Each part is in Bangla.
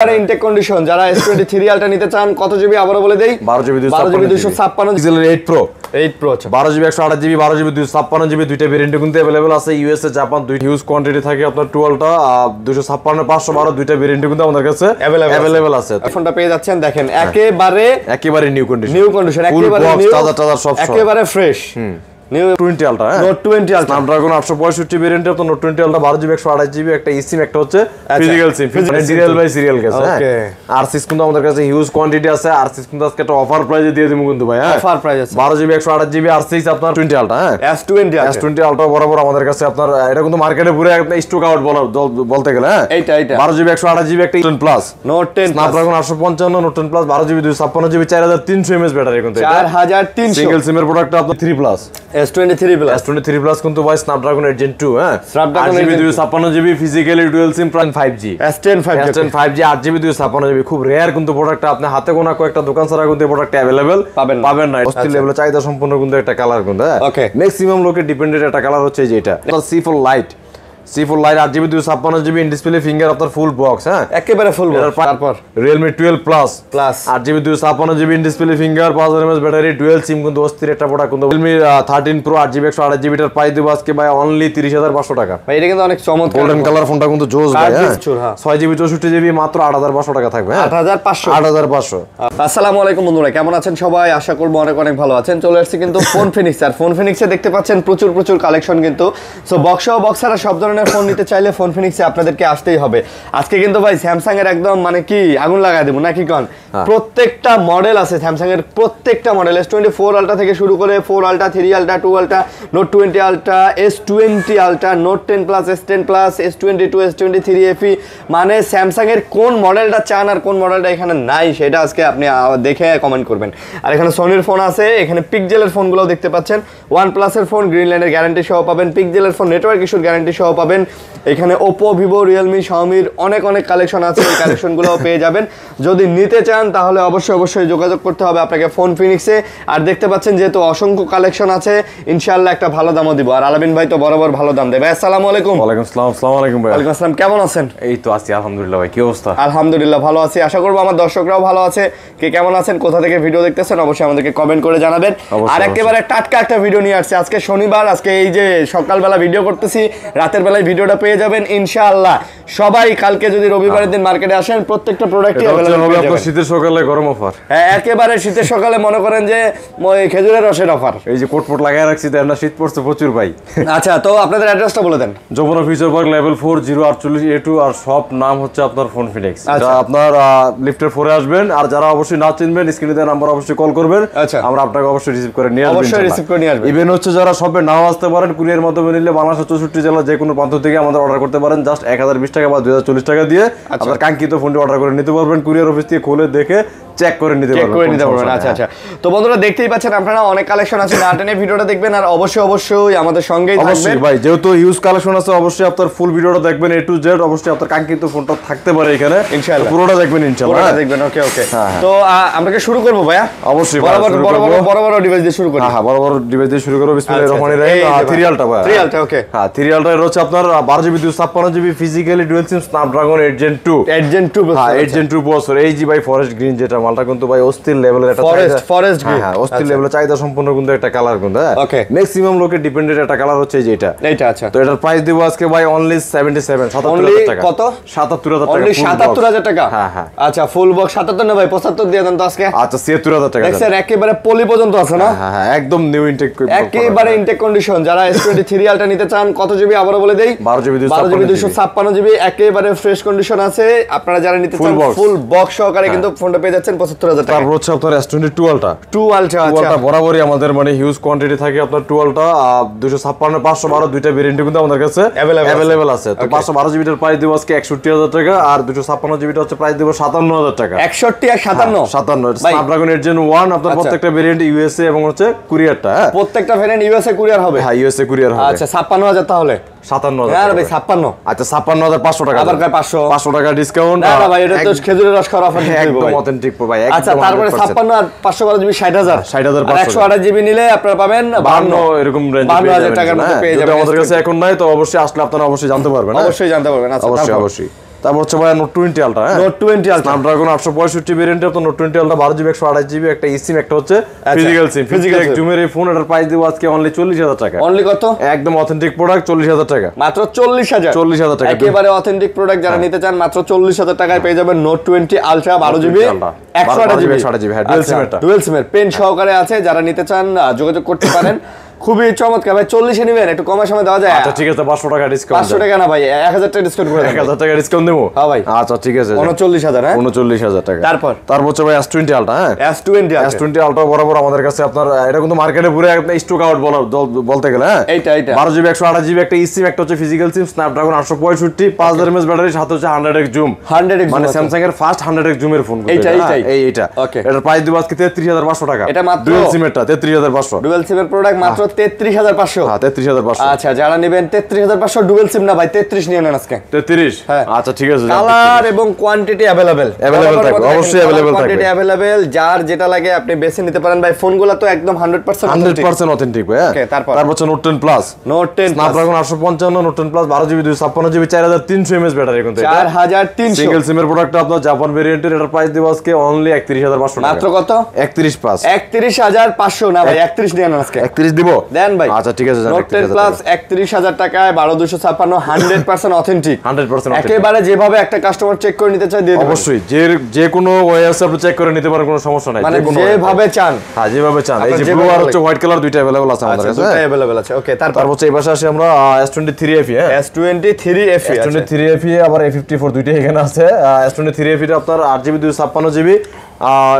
ইনটেক কন্ডিশন যারা S23 আলট্রা নিতে চান কত জিবি আবারো বলে দেই 12 জিবি 256 ডিজেলের 8 pro 8 pro 12 GB 128 GB 12 GB 256 GB দুইটা ভেরিয়েন্ট কিন্তু अवेलेबल আছে ইউএসএ জাপান দুই হিউজ কোয়ান্টিটি থাকে আপনার 12টা 256 512 দুইটা ভেরিয়েন্ট কিন্তু আমাদের কাছে अवेलेबल আছে ফোনটা পেয়ে যাচ্ছেন দেখেন একেবারে নিউ কন্ডিশন একেবারে নিউ তাজা সব একেবারে fresh new 20 ultra note 20 ultra Snapdragon 865 ভেরিয়েন্টের তো নোট 20 আলট্রা 12 জিবি 128 জিবি একটা eSIM একটা হচ্ছে physical SIM serial by serial গেছে ওকে আর6 কিন্তু আমাদের কাছে হিউজ কোয়ান্টিটি আছে আর6 কিন্তু আজকে একটা অফার প্রাইসে দিয়ে দিমু কিন্তু ভাই অফার প্রাইস আছে 12 জিবি 128 জিবি আর6 আপনার 20 আলট্রা S20 আলট্রা বরাবর আমাদের কাছে আপনার এটা কিন্তু মার্কেটে পুরো একটা স্টক আউট বলতে গেলে এইটা 12 জিবি 128 জিবি একটা 10 plus note 10 Snapdragon 855 note 10 plus 12 GB 256 GB 4300 mAh battery কিন্তু এটা 4300 সিঙ্গেল সিমের প্রোডাক্ট আপনার 3 plus S23 plus S23 plus কিন্তু ভাই স্ন্যাপড্রাগন 8 Gen 2 হ্যাঁ Snapdragon 256 GB physically dual SIM prime 5G S10 5G 8 GB 256 GB খুব রেয়ার কিন্তু প্রোডাক্টটা আপনি হাতে গোনা কয়েকটা দোকান ছাড়া কিন্তু প্রোডাক্ট अवेलेबल পাবেন না অস্থির লেভেলে চাহিদা সম্পন্ন কিন্তু একটা কালার কিন্তু ওকে ম্যাক্সিমাম লোকের ডিপেন্ডেন্ট একটা কালার হচ্ছে যেটা C4 light C4 GB 256 GB in display finger আপনার ফুল বক্স হ্যাঁ একেবারে ফুল বক্স তারপর Realme 12 plus 8 GB 256 GB in display finger 5000 mAh battery dual SIM কিন্তু অস্থির একটা প্রোডাক্ট কিন্তু Realme 13 Pro 8 জিবি 128 জিবি টার প্রাইস দেব আজকে ভাই অনলি 30500 টাকা ভাই এটা কিন্তু অনেক চমৎকার গোল্ডেন কালার ফোনটা কিন্তু জোস ভাই হ্যাঁ 6 জিবি 64 জিবি মাত্র 8500 টাকা থাকবে হ্যাঁ 8500 আসসালামু আলাইকুম বন্ধুরা কেমন আছেন সবাই আশা করব অনেক ভালো আছেন চলে আসছে কিন্তু ফোন ফিনিক্স আর ফোন ফিনিক্সে দেখতে পাচ্ছেন প্রচুর কালেকশন কিন্তু সো বক্সারা সব ধরনের ফোন নিতে চাইলে ফোন ফিনিক্সে আপনাদেরকে আসতেই হবে আজকে কিন্তু ভাই স্যামসাং এর একদম মানে কি আগুন লাগায় দেব নাকি কোন প্রত্যেকটা মডেল আছে স্যামসাং এর প্রত্যেকটা মডেল S24 আলট্রা থেকে শুরু করে 4 ultra 3 ultra 2 ultra note 20 ultra S20 ultra note 10 plus S10 plus S22 S23 FE মানে স্যামসাং এর কোন মডেলটা চান আর কোন মডেলটা এখানে নাই সেটা আজকে আপনি দেখে কমেন্ট করবেন আর এখানে সোনির ফোন আছে এখানে পিক্সেলের ফোনগুলো দেখতে পাচ্ছেন OnePlus এর ফোন গ্রিনল্যান্ডের গ্যারান্টি সহ পাবেন পিক্সেলের ফোন নেটওয়ার্ক ইস্যুর গ্যারান্টি সহ পাবেন এখানে Oppo Vivo Realme Xiaomi অনেক কালেকশন আছে এই কালেকশনগুলোও পেয়ে যাবেন যদি নিতে চান তাহলে অবশ্যই যোগাযোগ করতে হবে আপনাকে ফোন ফিনিক্সে আর দেখতে পাচ্ছেন যেহেতু অসংখ্য কালেকশন আছে ইনশাআল্লাহ একটা ভালো দামও দিব আর আলামিন ভাই তো বরাবর ভালো দাম দেবে আসসালামু আলাইকুম ওয়ালাইকুম আসসালাম আসসালামু আলাইকুম ভাই ওয়ালাইকুম আসসালাম কেমন আছেন এই তো আছি আলহামদুলিল্লাহ ভাই কি অবস্থা আলহামদুলিল্লাহ ভালো আছি আশা করব আমার দর্শকরাও ভালো আছে কে কেমন আছেন কোথা থেকে ভিডিও দেখতেছেন অবশ্যই আমাদেরকে কমেন্ট করে জানাবেন আর একেবারে টাটকা একটা ভিডিও নিয়ে আসছে আজকে শনিবার আজকে এই যে সকালবেলা ভিডিও করতেছি রাতের বেলায় ভিডিওটা পেয়ে যাবেন ইনশাআল্লাহ সবাই কালকে যদি রবিবারের দিন মার্কেটে আসেন প্রত্যেকটা প্রোডাক্টই अवेलेबल হবে আপনার শীতের সকালে গরম অফার হ্যাঁ একেবারে শীতের সকালে মনে করেন যে খেজুরের রসের অফার এই যে কোট লাগায় রাখছি তাই না শীত পড়ছে প্রচুর ভাই আচ্ছা তো আপনাদের অ্যাড্রেসটা বলে দেন Jamuna future park level 4 048 A2 আর সব নাম হচ্ছে আপনার ফোন ফিনিক্স এটা আপনার লিফটের 4 এ আসবেন আর যারা অবশ্যই না চিনবেন স্ক্রিনে দেওয়া নাম্বার অবশ্যই কল করবেন আমরা আপনাকে অবশ্যই রিসিভ করে নিয়ে আসব অবশ্যই রিসিভ করে নিয়ে আসবেন ইভেন হচ্ছে যারা শপে নাও আসতে পারেন কুরিয়ার মাধ্যমে নিলে বাংলাদেশের 64 জেলা যে কোনো প্রান্ত থেকে আমাদের অর্ডার করতে পারেন জাস্ট 1020 টাকা বা 2040 টাকা দিয়ে আপনার কাঙ্ক্ষিত ফোনটি অর্ডার করে নিতে পারবেন কুরিয়ার অফিস থেকে খুলে দেখে চেক করে নিতে পারবেন আচ্ছা তো বন্ধুরা দেখতেই পাচ্ছেন আপনারা অনেক কালেকশন আছে না টেনে ভিডিওটা দেখবেন আর অবশ্যই আমাদের সঙ্গেই থাকবেন অবশ্যই ভাই যেহেতু হিউজ কালেকশন আছে অবশ্যই আপনার ফুল ভিডিওটা দেখবেন A to Z অবশ্যই আপনার কাঙ্ক্ষিত ফোনটা থাকতে পারে এখানে ইনশাআল্লাহ পুরোটা দেখবেন ইনশাআল্লাহ পুরোটা দেখবেন ওকে তো আমরা কি শুরু করব ভাইয়া অবশ্যই বড় ডিভাইস দিয়ে শুরু করি হ্যাঁ বড় ডিভাইস দিয়ে শুরু করব বিসমিল্লাহির রহমানির রহিম 3 আলট্রা ভাই 3 আলট্রা ওকে হ্যাঁ 3 আলট্রা এর হচ্ছে আপনার 12 জিবি 256 জিবি ফিজিক্যালি ডুয়াল সিম স্ন্যাপড্রাগন 8 Gen 2 হ্যাঁ 8 Gen 2 প্রসেসর এই জি ভাই ফরেস্ট গ্রিন যেটা মালটা কিন্তু ভাই অস্থির লেভেলের একটা ফরেস্ট গ্রিন হ্যাঁ অস্থির লেভেলের চাহিদা সম্পন্ন কিন্তু একটা কালার কিন্তু ওকে ম্যাক্সিমাম লোকের ডিপেন্ডেন্ট একটা কালার হচ্ছে যেটা এইটা আচ্ছা তো এটার প্রাইস দেব আজকে ভাই অনলি 77000 টাকা কত 77000 টাকা অনলি 77000 টাকা হ্যাঁ আচ্ছা ফুল বক্স 77 না ভাই 75 দিয়ে দেন তো আজকে আচ্ছা 77000 টাকা স্যার একেবারে পলি পর্যন্ত আছে না হ্যাঁ একদম নিউ ইনটেক একেবারে ইনটেক কন্ডিশন যারা S23 আলট্রা নিতে চান কত জিবি আবারো বলে দেই 12 জিবি 256 জিবি একেবারে ফ্রেশ কন্ডিশন আছে আপনারা যারা নিতে চান ফুল বক্স সহকারে কিন্তু ফোনটা পেয়ে যাচ্ছেন 75000 টাকা তারপর হচ্ছে আপনার S22 আলট্রা 2 আলট্রা আচ্ছা বরাবরই আমাদের মানে হিউজ কোয়ান্টিটি থাকে আপনার 2 আলট্রা 256 512 দুইটা ভেরিয়েন্ট কিন্তু আমাদের কাছে अवेलेबल আছে তো 512 জিবি এর প্রাইস দেব আজকে 61000 টাকা আর 256 জিবি হচ্ছে প্রাইস দেব 57000 টাকা 61 আর 57 স্ন্যাপড্রাগন 8 Gen 1 আপনার প্রত্যেকটা ভেরিয়েন্ট ইউএসএ এবং হচ্ছে কুরিয়ারটা প্রত্যেকটা ভেরিয়েন্ট ইউএসএ কুরিয়ার হবে হ্যাঁ ইউএসএ কুরিয়ার হবে আচ্ছা 56000 তাহলে 57000 আরে ভাই 56 আচ্ছা 56500 টাকা আবার 500 টাকা ডিসকাউন্ট না ভাই এটা তো খেজুরের রস খাওয়ার অফার দিতে একদম অথেন্টিক ভাই আচ্ছা তারপরে 56 আর 512 জিবি 60000 128 জিবি নিলে আপনারা পাবেন 52 এরকম রেঞ্জ 52000 টাকার মধ্যে পেয়ে যাবেন আমাদের কাছে এখন নাই তো অবশ্যই আসলে আপনারা অবশ্যই জানতে পারবেন অবশ্যই জানতে পারবেন আচ্ছা অবশ্যই তারপর হচ্ছে ভাই নোট 20 আলট্রা, হ্যাঁ নোট 20 আলট্রা স্ন্যাপড্রাগন 865 ভেরিয়েন্ট তো নোট 20 আলট্রা 12 জিবি 128 জিবি একটা eSIM একটা হচ্ছে ফিজিক্যাল সিম। ফিজিক্যাল জুমের এই ফোন এটার প্রাইস দেব আজকে অনলি 40000 টাকা। অনলি কত? একদম অথেন্টিক প্রোডাক্ট 40000 টাকা, মাত্র 40000। 40000 টাকা একেবারে অথেন্টিক প্রোডাক্ট যারা নিতে চান মাত্র 40000 টাকায় পেয়ে যাবেন নোট 20 আলট্রা 12 জিবি 128 জিবি, হ্যাঁ ডুয়াল সিম এটা, ডুয়াল সিমের পেন সহকারে আছে, যারা নিতে চান যোগাযোগ করতে পারেন। খুবই চমৎকার ভাই, 40 এ নেবেন, একটু কমের সময় দেওয়া যায়? আচ্ছা ঠিক আছে 500 টাকা ডিসকাউন্ট। 500 টাকা না ভাই, 1000 টাকা ডিসকাউন্ট করে দেন। 1000 টাকা ডিসকাউন্ট দেবো? হ্যাঁ ভাই। আচ্ছা ঠিক আছে 39000। হ্যাঁ 39000 টাকা। তারপর হচ্ছে ভাই S20 আলট্রা, হ্যাঁ S20 আলট্রা বরাবর আমাদের কাছে আপনার এটা কিন্তু মার্কেটে পুরো একটা স্টক আউট বলতে গেলে, হ্যাঁ এইটা 12 জিবি 128 জিবি একটা eSIM একটা হচ্ছে ফিজিক্যাল সিম স্ন্যাপড্রাগন 865 5000 mAh ব্যাটারি সাথে হচ্ছে 100x জুম, 100x মানে স্যামসাং এর ফার্স্ট 100x জুমের ফোন এইটা এইটা। এটার প্রাইস দিব আজকে 33500 টাকা। এটা মাত্র ডুয়াল সিম এটা 33500, ডুয়াল সিমের প্রোডাক্ট মাত্র 33500। হ্যাঁ 33500। আচ্ছা যারা নেবেন 33500 ডুয়াল সিম না ভাই 33 নিয়ে নেন আজকে। 33? হ্যাঁ আচ্ছা ঠিক আছে। কালার এবং কোয়ান্টিটি अवेलेबल থাকবে, অবশ্যই अवेलेबल থাকবে, কোয়ান্টিটি अवेलेबल, যার যেটা লাগে আপনি বেছে নিতে পারেন ভাই। ফোনগুলো তো একদম 100% অথেন্টিক ভাই। ওকে তারপর হচ্ছে note 10 plus, note 10 Snapdragon 855 note 10 plus 12 GB 256 GB 4300 mAh battery কিন্তু এটা 4300 সিঙ্গেল সিমের প্রোডাক্ট আপনার জাপান ভেরিয়েন্টের। এটার প্রাইস দেব আজকে অনলি 31500 টাকা। মাত্র কত? 31 31500 না ভাই 31 নিয়ে নেন আজকে। 31 দিব দেন ভাই। আচ্ছা ঠিক আছে নোট 10 প্লাস 31000 টাকায় 12256 100% অথেন্টিক 100% একেবারে যেভাবে একটা কাস্টমার চেক করে নিতে চায় দিয়ে দিবেন। অবশ্যই যে কোনো ওয়ে আছে আপনি চেক করে নিতে পারেন, কোনো সমস্যা নাই, মানে যেভাবে চান। হ্যাঁ যেভাবে চান। এই যে ব্লু আর হচ্ছে হোয়াইট কালার দুইটা अवेलेबल আছে আমাদের কাছে, দুটোই अवेलेबल আছে। ওকে তারপর হচ্ছে এই পাশে আসি আমরা S23 FE, হ্যাঁ S23 FE S23 FE আবার A54 দুইটাই এখানে আছে। S23 FE টা আপনার 8GB 256GB,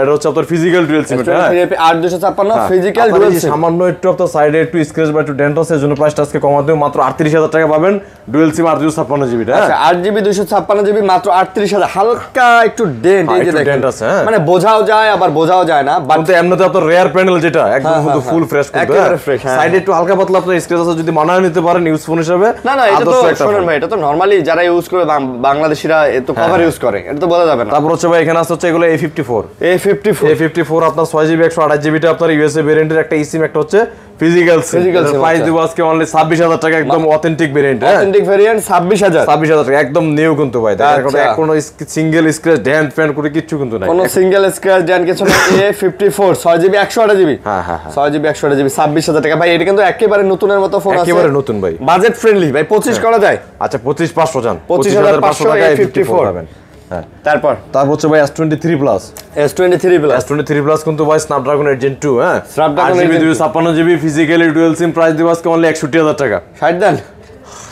এটা হচ্ছে আপনার ফিজিক্যাল ডুয়াল সিম এটা, হ্যাঁ 8256 ফিজিক্যাল আপনার ডুয়াল এই সিম। সামান্য একটু আপনার সাইডে একটু স্ক্র্যাচ বা একটু ডেন্ট আছে, এজন্য প্রাইসটা আজকে কমাতে হবে, মাত্র 38000 টাকা পাবেন ডুয়াল সিম 8256GB টা। আচ্ছা 8GB 256GB মাত্র 38000। হালকা একটু ডেন্ট, এই যে দেখেন ডেন্ট আছে, হ্যাঁ মানে বোঝাও যায় আবার বোঝাও যায় না, বাট কিন্তু এমনিতে আপনার রেয়ার প্যানেল যেটা একদম কিন্তু ফুল ফ্রেশ কিন্তু একেবারে fresh, হ্যাঁ। সাইডে একটু হালকা পাতলা আপনার স্ক্র্যাচ আছে, যদি মানায় নিতে পারেন ইউজ ফোন হিসেবে। না এটা তো শুনুন ভাই, এটা তো নরমালি যারা ইউজ করে বাংলাদেশিরা এত কভার ইউজ করে, এটা তো বলা যাবে না। তারপর হচ্ছে ভাই এখানে আছে হচ্ছে এগুলো A54 আপনার 6GB 128GB টা আপনার ইউএসএ ভেরিয়েন্টের একটা eSIM একটা হচ্ছে ফিজিক্যাল সিম। প্রাইস দিব আজকে অনলি 26000 টাকা, একদম অথেন্টিক ভেরিয়েন্ট, হ্যাঁ অথেন্টিক ভেরিয়েন্ট 26000 টাকা, একদম নিউ কিন্তু ভাই। দেখেন কোনো সিঙ্গেল স্ক্র্যাচ ড্যান্ট ফ্যান করে কিছু কিন্তু নাই, কোনো সিঙ্গেল স্ক্র্যাচ ড্যান্ট কিছু না। A54 6GB 128GB, হ্যাঁ 6GB 128GB 26000 টাকা ভাই। এটা কিন্তু একেবারে নতুনের মতো ফোন আছে, একেবারে নতুন ভাই, বাজেট ফ্রেন্ডলি ভাই। 25 করা যায়? আচ্ছা 25500 জান, 25500 টাকা A54 পাবেন। হ্যাঁ তারপর হচ্ছে ভাই S23 প্লাস, S23 প্লাস কিন্তু ভাই স্ন্যাপড্রাগন 8 Gen 2, হ্যাঁ স্ন্যাপড্রাগন 256GB ফিজিক্যালি ডুয়াল সিম। প্রাইস দিব আজকে অনলি 61000 টাকা। 60 দেন?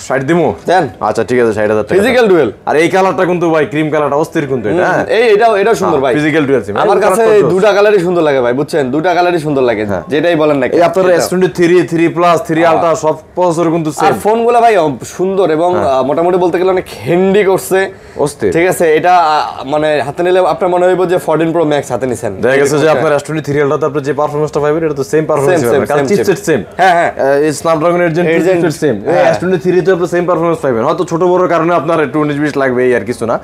60 দিমু দেন। আচ্ছা ঠিক আছে 60000 টাকা ফিজিক্যাল ডুয়াল। আর এই কালারটা কিন্তু ভাই ক্রিম কালারটা অস্থির কিন্তু এটা, হ্যাঁ এটা সুন্দর ভাই, ফিজিক্যাল ডুয়াল সিম। আমার কাছে দুটো কালারই সুন্দর লাগে ভাই, বুঝছেন? দুটো কালারই সুন্দর লাগে, যেটাই বলেন না। এই আপনার S23 3 প্লাস 3 আলট্রা সব প্রসেসর কিন্তু সেম। আর ফোনগুলো ভাই সুন্দর এবং মোটামুটি বলতে গেলে অনেক হ্যান্ডি করছে, অস্থির। ঠিক আছে, এটা মানে হাতে নিলে আপনার মনে হইব যে 14 Pro Max হাতে নিছেন। দেখা গেছে যে আপনার S23 আলট্রাতে আপনি যে পারফরম্যান্সটা পাবেন এটা তো সেম পারফরম্যান্স পাবেন, কারণ চিপসেট সেম। হ্যাঁ এই স্ন্যাপড্রাগন 8 Gen 2 চিপসেট সেম। এই S23 তে আপনি সেম পারফরম্যান্স পাবেন, হয়তো ছোট বড় কারণে আপনার একটু 19-20 লাগবে, এই আর কিছু না।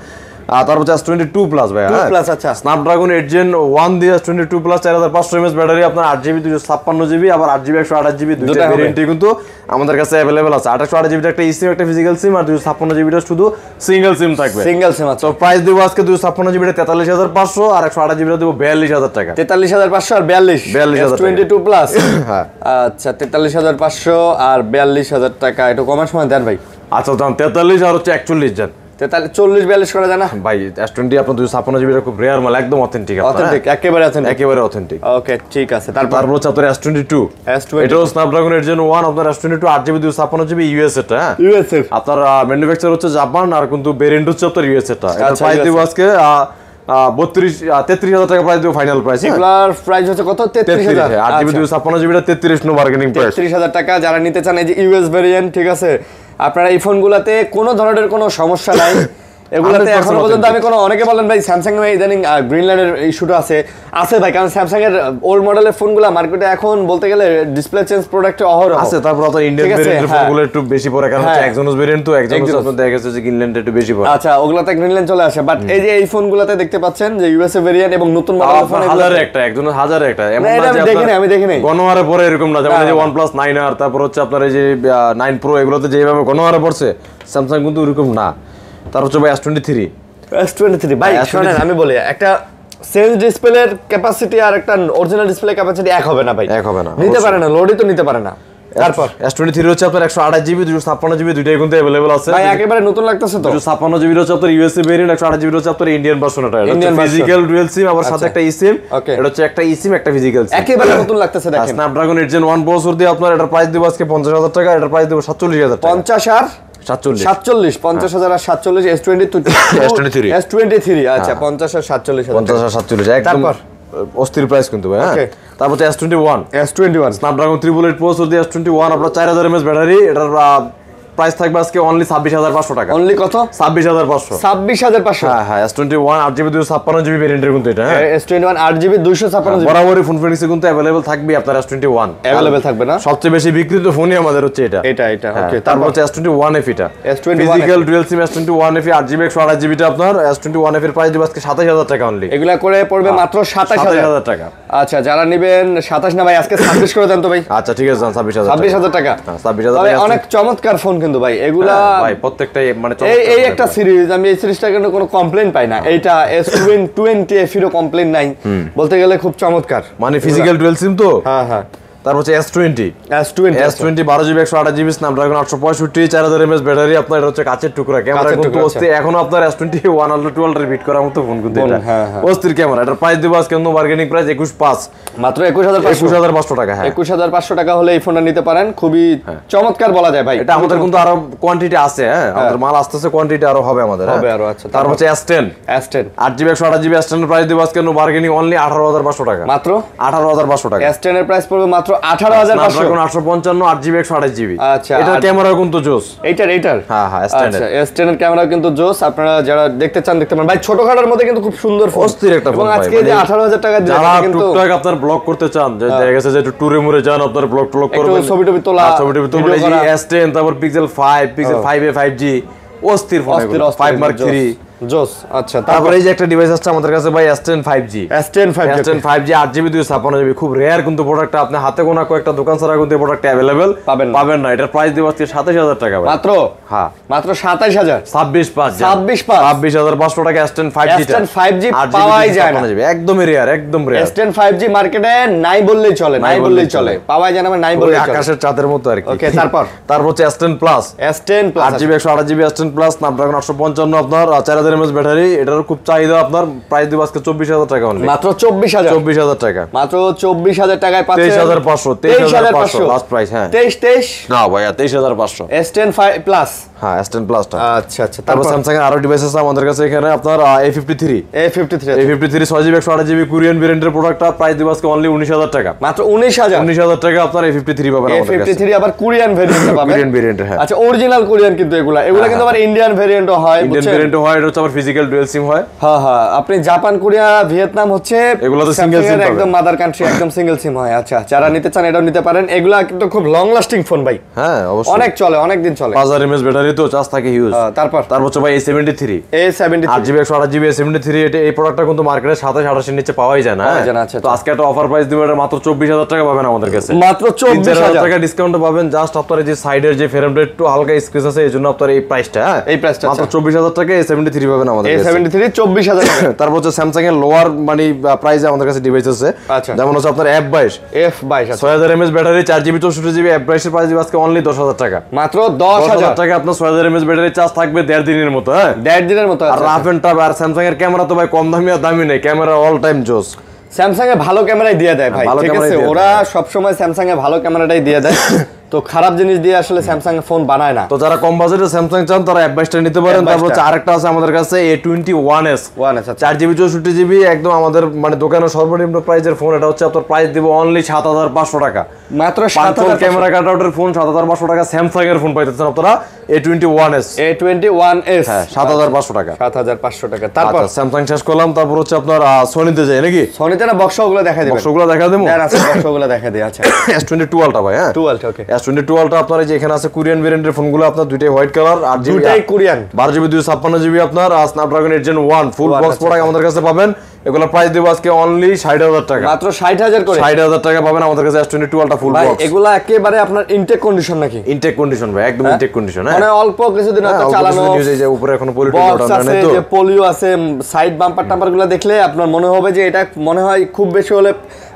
তারপর হচ্ছে S22 প্লাস ভাই, হ্যাঁ প্লাস। আচ্ছা স্ন্যাপড্রাগন 8 Gen 1 দিয়ে S22 প্লাস 4500 mAh ব্যাটারি, আপনার 8GB 256GB আবার 8GB 128GB দুইটা ভেরিয়েন্টই কিন্তু আমাদের কাছে अवेलेबल আছে। 828GB একটা eSIM একটা ফিজিক্যাল সিম, আর 256GB টা শুধু সিঙ্গেল সিম থাকবে, সিঙ্গেল সিম। আচ্ছা তো প্রাইস দেব আজকে 256GB টা 43500 আর 128GB টা দেব 42000 টাকা। 43500 আর 42000 22 প্লাস। হ্যাঁ আচ্ছা 43500 আর 42000 টাকা, একটু কমার সময় দেন ভাই। আচ্ছা দাম 43 আর হচ্ছে 41 জান, 40-42 করা যায় না ভাই? S20 আপনার 256GB টা খুব রেয়ার মাল, একদম অথেন্টিক, অথেন্টিক একেবারে অথেন্টিক। ওকে ঠিক আছে। তারপর হচ্ছে আপনার S22 এটাও স্ন্যাপড্রাগন 8 Gen 1 আপনার S22 8GB 256GB ইউএসএ টা, হ্যাঁ ইউএসএ আপনার ম্যানুফ্যাকচার হচ্ছে জাপান, আর কিন্তু ভেরিয়েন্ট হচ্ছে আপনার ইউএসএ টা। এটা প্রাইস দেব আজকে 33000 টাকা প্রাইস দেব, ফাইনাল প্রাইস। এগুলার প্রাইস হচ্ছে কত? 33000। 8GB 256GB টা 33 নো বার্গেনিং প্রাইস, 33000 টাকা। যারা নিতে চান এই যে ইউএস ভেরিয়েন্ট, ঠিক আছে, আপনারা এই ফোনগুলোতে কোনো ধরনের কোনো সমস্যা নাই। এগুলাতে এখনো পর্যন্ত আমি কোনো, অনেকে বলেন ভাই স্যামসাং এ ইদানিং গ্রিনল্যান্ডের ইস্যুটা আছে ভাই, কারণ স্যামসাং এর ওল্ড মডেলের ফোনগুলো মার্কেটে এখন বলতে গেলে ডিসপ্লে চেঞ্জ প্রোডাক্টে অহরহ আছে। তারপর আপনার ইন্ডিয়ান ভেরিয়েন্টের ফোনগুলো একটু বেশি পড়ে, কারণ হচ্ছে এক্সোনোস ভেরিয়েন্ট, তো এক্সোনোস আপনাদের দেখা গেছে যে গ্রিনল্যান্ডে একটু বেশি পড়ে। আচ্ছা ওগুলাতে গ্রিনল্যান্ড চলে আসে, বাট এই যে এই ফোনগুলোতে দেখতে পাচ্ছেন যে ইউএসএ ভেরিয়েন্ট এবং নতুন মডেলের ফোন, হাজারে একটা, একজনের হাজারে একটা, এমন না যে আমি দেখিনি গণহারে পড়ে এরকম না, যেমন এই যে OnePlus 9R, তারপর হচ্ছে আপনার এই যে 9 Pro, এগুলোতে যেভাবে গণহারে পড়ছে স্যামসাং কিন্তু এরকম না। তারপর হচ্ছে ভাই S23 S23 ভাই শুনেন আমি বলি একটা সেন্স ডিসপ্লের ক্যাপাসিটি আর একটা অরিজিনাল ডিসপ্লে ক্যাপাসিটি এক হবে না ভাই, এক হবে না, নিতে পারে না, লোডই তো নিতে পারে না। তারপর S23 হচ্ছে আপনার 128 জিবি 256 জিবি দুইটাই কিন্তু अवेलेबल আছে ভাই, একেবারে নতুন লাগতেছে তো। 256 জিবি হচ্ছে আপনার ইউএসএ ভেরিয়েন্ট, 128 জিবি হচ্ছে আপনার ইন্ডিয়ান ভার্সন। এটা ফিজিক্যাল ডুয়াল সিম আবার সাথে একটা eSIM, এটা হচ্ছে একটা eSIM একটা ফিজিক্যাল সিম, একেবারে নতুন লাগতেছে দেখেন। স্ন্যাপড্রাগন 8 Gen 1 প্রসেসর দিয়ে আপনার এটার প্রাইস দেব আজকে 50000 টাকা, এটার প্রাইস দেব 47000 টাকা। 50 আর 47 50,000 আর 47 S23 আচ্ছা 50 আর 47,000 50 আর 47 একদম অস্থির প্রাইস কিন্তু ভাই। হ্যাঁ, তারপর হচ্ছে S21 স্ন্যাপড্রাগন 888 প্রসেসর দিয়ে S21 আপনার 4000 mAh ব্যাটারি, এটার প্রাইস থাকবে আজকে অনলি 26500 টাকা। অনলি কত? 26500। 26500 হ্যাঁ S21 8GB 256GB ভেরিয়েন্টের কিন্তু এটা। হ্যাঁ S21 8GB 256GB বরাবরই ফোন ফিনিক্সে কিন্তু अवेलेबल থাকবে আপনার S21 अवेलेबल থাকবে না, সবচেয়ে বেশি বিক্রিত ফোনই আমাদের হচ্ছে এটা। ওকে। তারপর হচ্ছে S21 FE টা physical dual SIM S21 FE 8GB 128GB টা আপনার S21 FE এর প্রাইস দিব আজকে 27000 টাকা অনলি। এগুলা করে পড়বে মাত্র 27000 টাকা। আচ্ছা যারা নেবেন 27 না ভাই আজকে 26 করে দেন তো ভাই। আচ্ছা ঠিক আছে 26000 টাকা। 26000 টাকা অনেক চমৎকার ফোন কিন্তু ভাই এগুলা ভাই প্রত্যেকটাই মানে এই একটা সিরিজ, আমি এই সিরিজটার জন্য কোনো কমপ্লেইন পাই না। এইটা S20 FE এর কমপ্লেইন নাই বলতে গেলে, খুব চমৎকার মানে ফিজিক্যাল ডুয়াল সিম তো। হ্যাঁ। তারপর হচ্ছে S20 12GB 128GB Snapdragon 865 4000 mAh battery, আপনার এটা হচ্ছে কাচের টুকরা ক্যামেরা কিন্তু অস্থির। এখন আপনার S21 Ultra 2 Ultra বিট করার মতো ফোন কিন্তু এটা অস্থির ক্যামেরা। এটার প্রাইস দেব আজকে নো বার্গেনিং প্রাইস 21500 মাত্র 21500 টাকা। হ্যাঁ 21500 টাকা হলে এই ফোনটা নিতে পারেন, খুবই চমৎকার বলা যায় ভাই। এটা আমাদের কিন্তু আরো কোয়ান্টিটি আছে। হ্যাঁ আমাদের মাল আসতেছে, কোয়ান্টিটি আরো হবে আমাদের। হবে আরো। আচ্ছা তারপর হচ্ছে S10 8GB 128GB S10 এর প্রাইস দেব আজকে নো বার্গেনিং অনলি 18500 টাকা। মাত্র 18500 টাকা। S10 এর প্রাইস পড়বে মাত্র 18500। 855 8GB 128GB। আচ্ছা এটার ক্যামেরা কিন্তু জোস। এইটার হ্যাঁ S10 আচ্ছা S10 এর ক্যামেরা কিন্তু জোস, আপনারা যারা দেখতে চান দেখতে পারেন ভাই। ছোটখাটোর মধ্যে কিন্তু খুব সুন্দর ফোন, অস্থির একটা ফোন এবং আজকে যে 18000 টাকা দিয়ে যারা কিন্তু টুকটাক আপনার ব্লগ করতে চান, যে দেখা গেছে যে একটু ট্যুরে মুরে যান, আপনার ব্লগ করবেন, একটু ছবি তোলা, এই যে S10 তারপর Pixel 5 Pixel 5a 5G অস্থির ফোন, 5 Mark 3 জোস। আচ্ছা তারপরে এই যে একটা ডিভাইস আছে আমাদের কাছে ভাই S10 5G 8GB 8GB 256GB খুব রেয়ার কিন্তু প্রোডাক্টটা, আপনি হাতে গোনা কয়েকটা দোকান ছাড়া কিন্তু এই প্রোডাক্টটা अवेलेबल পাবেন না। এটার প্রাইস দেব আজকে 27000 টাকা ভাই। মাত্র হ্যাঁ মাত্র 27000 26500 টাকা S10 5G পাওয়াই যায় না, একদমই রেয়ার, একদম রেয়ার। S10 5G মার্কেটে নাই বললেই চলে, পাওয়াই যায় না, নাই বললেই চলে, আকাশের চাঁদের মতো আর কি। ওকে তারপর হচ্ছে S10 Plus 8GB 128GB S10 Plus Snapdragon 855 আপনার 4000 mAh ব্যাটারি, এটার খুব চাহিদা। আপনার প্রাইস দিব আজকে 24000 টাকা অনলি। মাত্র 24000 টাকা। মাত্র 24000 টাকায় পাচ্ছেন 23500 লাস্ট প্রাইস। হ্যাঁ 23 না ভাইয়া 23500 S10 Plus। হ্যাঁ S10 Plus টা। আচ্ছা তারপর স্যামসাং এর আরো ডিভাইস আছে আমাদের কাছে এখানে আপনার A53 6GB 128GB কোরিয়ান ভেরিয়েন্টের প্রোডাক্টটা প্রাইস দিব আজকে অনলি 19000 টাকা। মাত্র 19000 টাকা আপনার A53 পাবেন আমাদের কাছে। A53 আবার কোরিয়ান ভেরিয়েন্টে পাবেন, কোরিয়ান ভেরিয়েন্ট। হ্যাঁ আচ্ছা অরিজিনাল কোরিয়ান কিন্তু এগুলা কিন্তু আবার ইন্ডিয়ান ভেরিয়েন্টও হয়, ইন্ডিয়ান ভেরিয়েন্টও হয়, এটা হচ্ছে আবার ফিজিক্যাল ডুয়াল সিম হয়। হ্যাঁ আপনি জাপান কোরিয়া ভিয়েতনাম হচ্ছে এগুলা তো সিঙ্গেল সিম একদম মাদার কান্ট্রি, একদম সিঙ্গেল সিম হয়। আচ্ছা যারা নিতে চান এটাও নিতে পারেন, এগুলা কিন্তু খুব লং লাস্টিং ফোন ভাই। হ্যাঁ অবশ্যই অনেক চলে, অনেক দিন চলে। 5000 mAh ব্যাটারি তো চার্জ থাকে হিউজ। তারপর হচ্ছে ভাই A73 8GB 128GB A73 এই প্রোডাক্টটা কিন্তু মার্কেটে 27-28 এর নিচে পাওয়াই যায় না। তো আজকে একটা অফার প্রাইস দিব, এটা মাত্র 24000 টাকা পাবেন আমাদের কাছে। মাত্র 24000 টাকা ডিসকাউন্ট পাবেন। জাস্ট আপনার এই যে সাইডের যে ফ্রেমটা একটু হালকা স্ক্র্যাচ আছে, এজন্য আপনার এই প্রাইসটা মাত্র 24000 টাকা A73 পাবেন আমাদের কাছে। A73 24000 টাকা। তারপর হচ্ছে স্যামসাং এর লোয়ার মানে প্রাইসে আমাদের কাছে ডিভাইস আছে, যেমন হচ্ছে আপনার F22 6000 mAh battery 4GB 64GB F22 এর প্রাইস দিব আজকে অনলি 10000 টাকা। মাত্র 10000 টাকা আপনার 6000 mAh ব্যাটারি চার্জ থাকবে 1.5 দিনের মতো। হ্যাঁ 1.5 দিনের মতো। আর রাফ এন্ড টাফ। আর স্যামসাং এর ক্যামেরা তো ভাই কম দামি আর দামি নেই, ক্যামেরা অল টাইম জোস। স্যামসাং এ ভালো ক্যামেরাই দিয়ে দেয় ভাই, ঠিক আছে, ওরা সব সময় স্যামসাং এ ভালো ক্যামেরাটাই দিয়ে দেয়। তো খারাপ জিনিস দিয়ে আসলে স্যামসাং এর ফোন বানায় না। তো যারা কম বাজেটে স্যামসাং চান তারা F22 টা নিতে পারেন। তারপর হচ্ছে আরেকটা আছে আমাদের কাছে A21s 4GB 64GB একদম আমাদের মানে দোকানের সর্বনিম্ন প্রাইসের ফোন। এটা হচ্ছে আপনার প্রাইস দিব অনলি 7500 টাকা। মাত্র 7000 ক্যামেরা কাটআউটের ফোন 7500 টাকা স্যামসাং এর ফোন পাইতেছেন আপনারা A21s হ্যাঁ 7500 টাকা। 7500 টাকা। তারপর স্যামসাং শেষ করলাম, তারপর হচ্ছে আপনার সোনিতে যাই নাকি? সোনিতে না বক্সগুলো দেখাই দিবেন। বক্সগুলো দেখা দেবো। হ্যাঁ আচ্ছা বক্সগুলো দেখাই দিই। আচ্ছা S22 Ultra ভাই। হ্যাঁ 2 Ultra ওকে। S22 Ultra আপনার এই যে এখানে আছে কোরিয়ান ভেরিয়েন্টের ফোনগুলো আপনার দুইটাই হোয়াইট কালার আর দুইটাই কোরিয়ান 12GB 256GB আপনার Snapdragon 8 Gen 1 full box product আমাদের কাছে পাবেন। এগুলো প্রাইস দেব আজকে অনলি 60,000 টাকা, মাত্র 60,000 করে। 60,000 টাকা পাবেন আমাদের কাছে S22 আলট্রা ফুল ভাই বক্স। এগুলা একেবারে আপনার ইনটেক কন্ডিশন নাকি? ইনটেক কন্ডিশন ভাই, একদম ইনটেক কন্ডিশন। মানে অল্প কিছুদিন হয়তো চালানো, যে উপরে এখনো পলিটো বক্স ওঠানো আছে, নাই তো, যে পলিও আছে, সাইড বাম্পার টাম্পারগুলো দেখলে আপনার মনে হবে যে এটা মনে হয় খুব বেশি হলে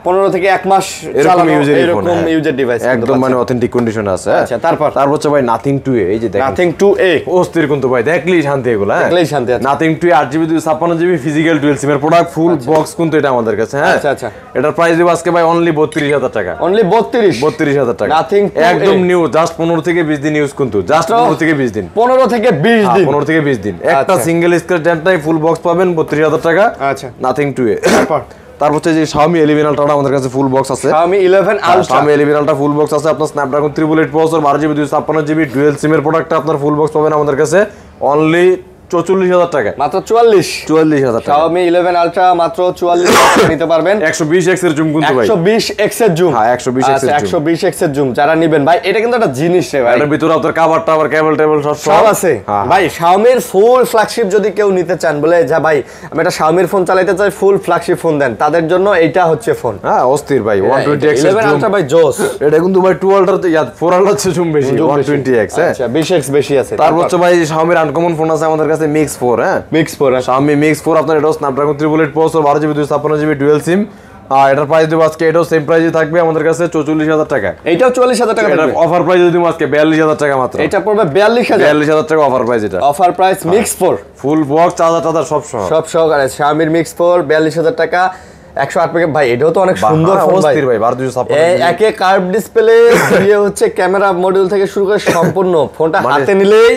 15 থেকে 1 মাস চালানো এরকম ইউজার ডিভাইস, একদম মানে অথেন্টিক কন্ডিশনে আছে। আচ্ছা তারপর হচ্ছে ভাই নাথিং 2A, এই যে দেখেন নাথিং 2A অস্থির কিন্তু ভাই, দেখলেই শান্তি এগুলো, দেখলেই শান্তি আছে। Nothing 2A 8GB 256GB physical dual সিমের প্রোডাক্ট, ফুল বক্স কিন্তু এটা আমাদের কাছে। হ্যাঁ আচ্ছা আচ্ছা, এটার প্রাইস দেব আজকে ভাই অনলি 32,000 টাকা, অনলি 32,000 টাকা। নাথিং একদম নিউ, জাস্ট 15 থেকে 20 দিন ইউজ কিন্তু, জাস্ট 15 থেকে 20 দিন, 15 থেকে 20 দিন, 15 থেকে 20 দিন। একটা সিঙ্গেল স্ক্র্যাচ ডেন্ট নাই, ফুল বক্স পাবেন 32,000 টাকা। আচ্ছা নাথিং 2A। তারপর হচ্ছে যে Xiaomi 11 Ultra আমাদের কাছে ফুল বক্স আছে, Xiaomi 11 Ultra, Xiaomi 11 Ultra full box আছে আপনার, Snapdragon 888 processor, 12GB 256GB dual সিমের প্রোডাক্ট আপনার ফুল বক্স পাবেন আমাদের কাছে অনলি 44,000 টাকা, মাত্র 44,000 টাকা। Xiaomi 11 Ultra মাত্র 44,000 টাকা নিতে পারবেন। 120x এর জুম কিন্তু ভাই, 120x এর জুম। হ্যাঁ 120x এর জুম, 120x এর জুম যারা নেবেন ভাই, এটা কিন্তু একটা জিনিস রে ভাই, এর ভিতরে আপনার কভার টাওয়ার কেবল টেবল সব আছে ভাই। Xiaomi এর ফুল ফ্ল্যাগশিপ যদি কেউ নিতে চান, বলে যা ভাই আমি একটা Xiaomi এর ফোন চালাতে চাই, ফুল ফ্ল্যাগশিপ ফোন দেন, তাদের জন্য এইটা হচ্ছে ফোন। হ্যাঁ অস্থির ভাই, 120x এর 11 জুম Ultra ভাই জোস। এটা কিন্তু ভাই 2 Ultra তে 4 Ultra তে জুম বেশি, 120x। হ্যাঁ আচ্ছা 20x বেশি আছে। তারপর হচ্ছে ভাই Xiaomi এর আনকমন ফোন আছে আমাদের কাছে Mix 4। হ্যাঁ Mix 4, Xiaomi Mix 4 আপনার এটাও Snapdragon 888 processor, 12GB 256GB dual SIM. এটার প্রাইস দেব আজকে এটাও সেম প্রাইসে থাকবে আমাদের কাছে 44,000 টাকা। এইটাও 44,000 টাকা এটা থাকবে। অফার প্রাইস দিব আজকে 42,000 টাকা মাত্র। এটা পড়বে 42,000 টাকা অফার প্রাইস, এটা offer price. Mix 4 full box charger সব সহ সব সহকারে Xiaomi Mix 4 42,000 টাকা, 108 মেগা। ভাই এটাও তো অনেক সুন্দর ফোন ভাই, অস্থির ভাই, 1256 একে কার্ভ ডিসপ্লে দিয়ে হচ্ছে ক্যামেরা মডিউল থেকে শুরু করে সম্পূর্ণ ফোনটা হাতে নিলেই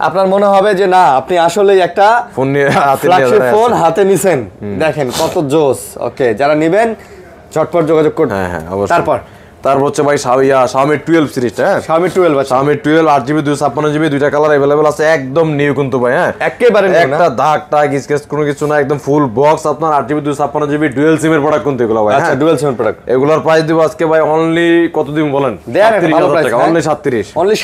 আপনার মনে হবে যে না আপনি আসলেই একটা ফোন নিয়ে ফ্ল্যাগশিপ ফোন হাতে নিছেন। দেখেন কত জোস। ওকে যারা নেবেন ঝটপট যোগাযোগ করুন। হ্যাঁ অবশ্যই। তারপর হচ্ছে ভাই Xiaomi 12 সিরিজটা, হ্যাঁ Xiaomi 12 আছে, Xiaomi 12 8GB 256GB দুইটা কালার अवेलेबल আছে, একদম নিউ কিন্তু ভাই। হ্যাঁ একেবারে নিউ না, একটা দাগ টাগ স্কেচ কোনো কিছু না, একদম ফুল বক্স আপনার 8GB 256GB ডুয়াল সিমের প্রোডাক্ট কিন্তু এগুলো ভাই। আচ্ছা ডুয়াল সিম প্রোডাক্ট। এগুলোর প্রাইস দিব আজকে ভাই অনলি কত দিন বলেন, 37,000 টাকা, অনলি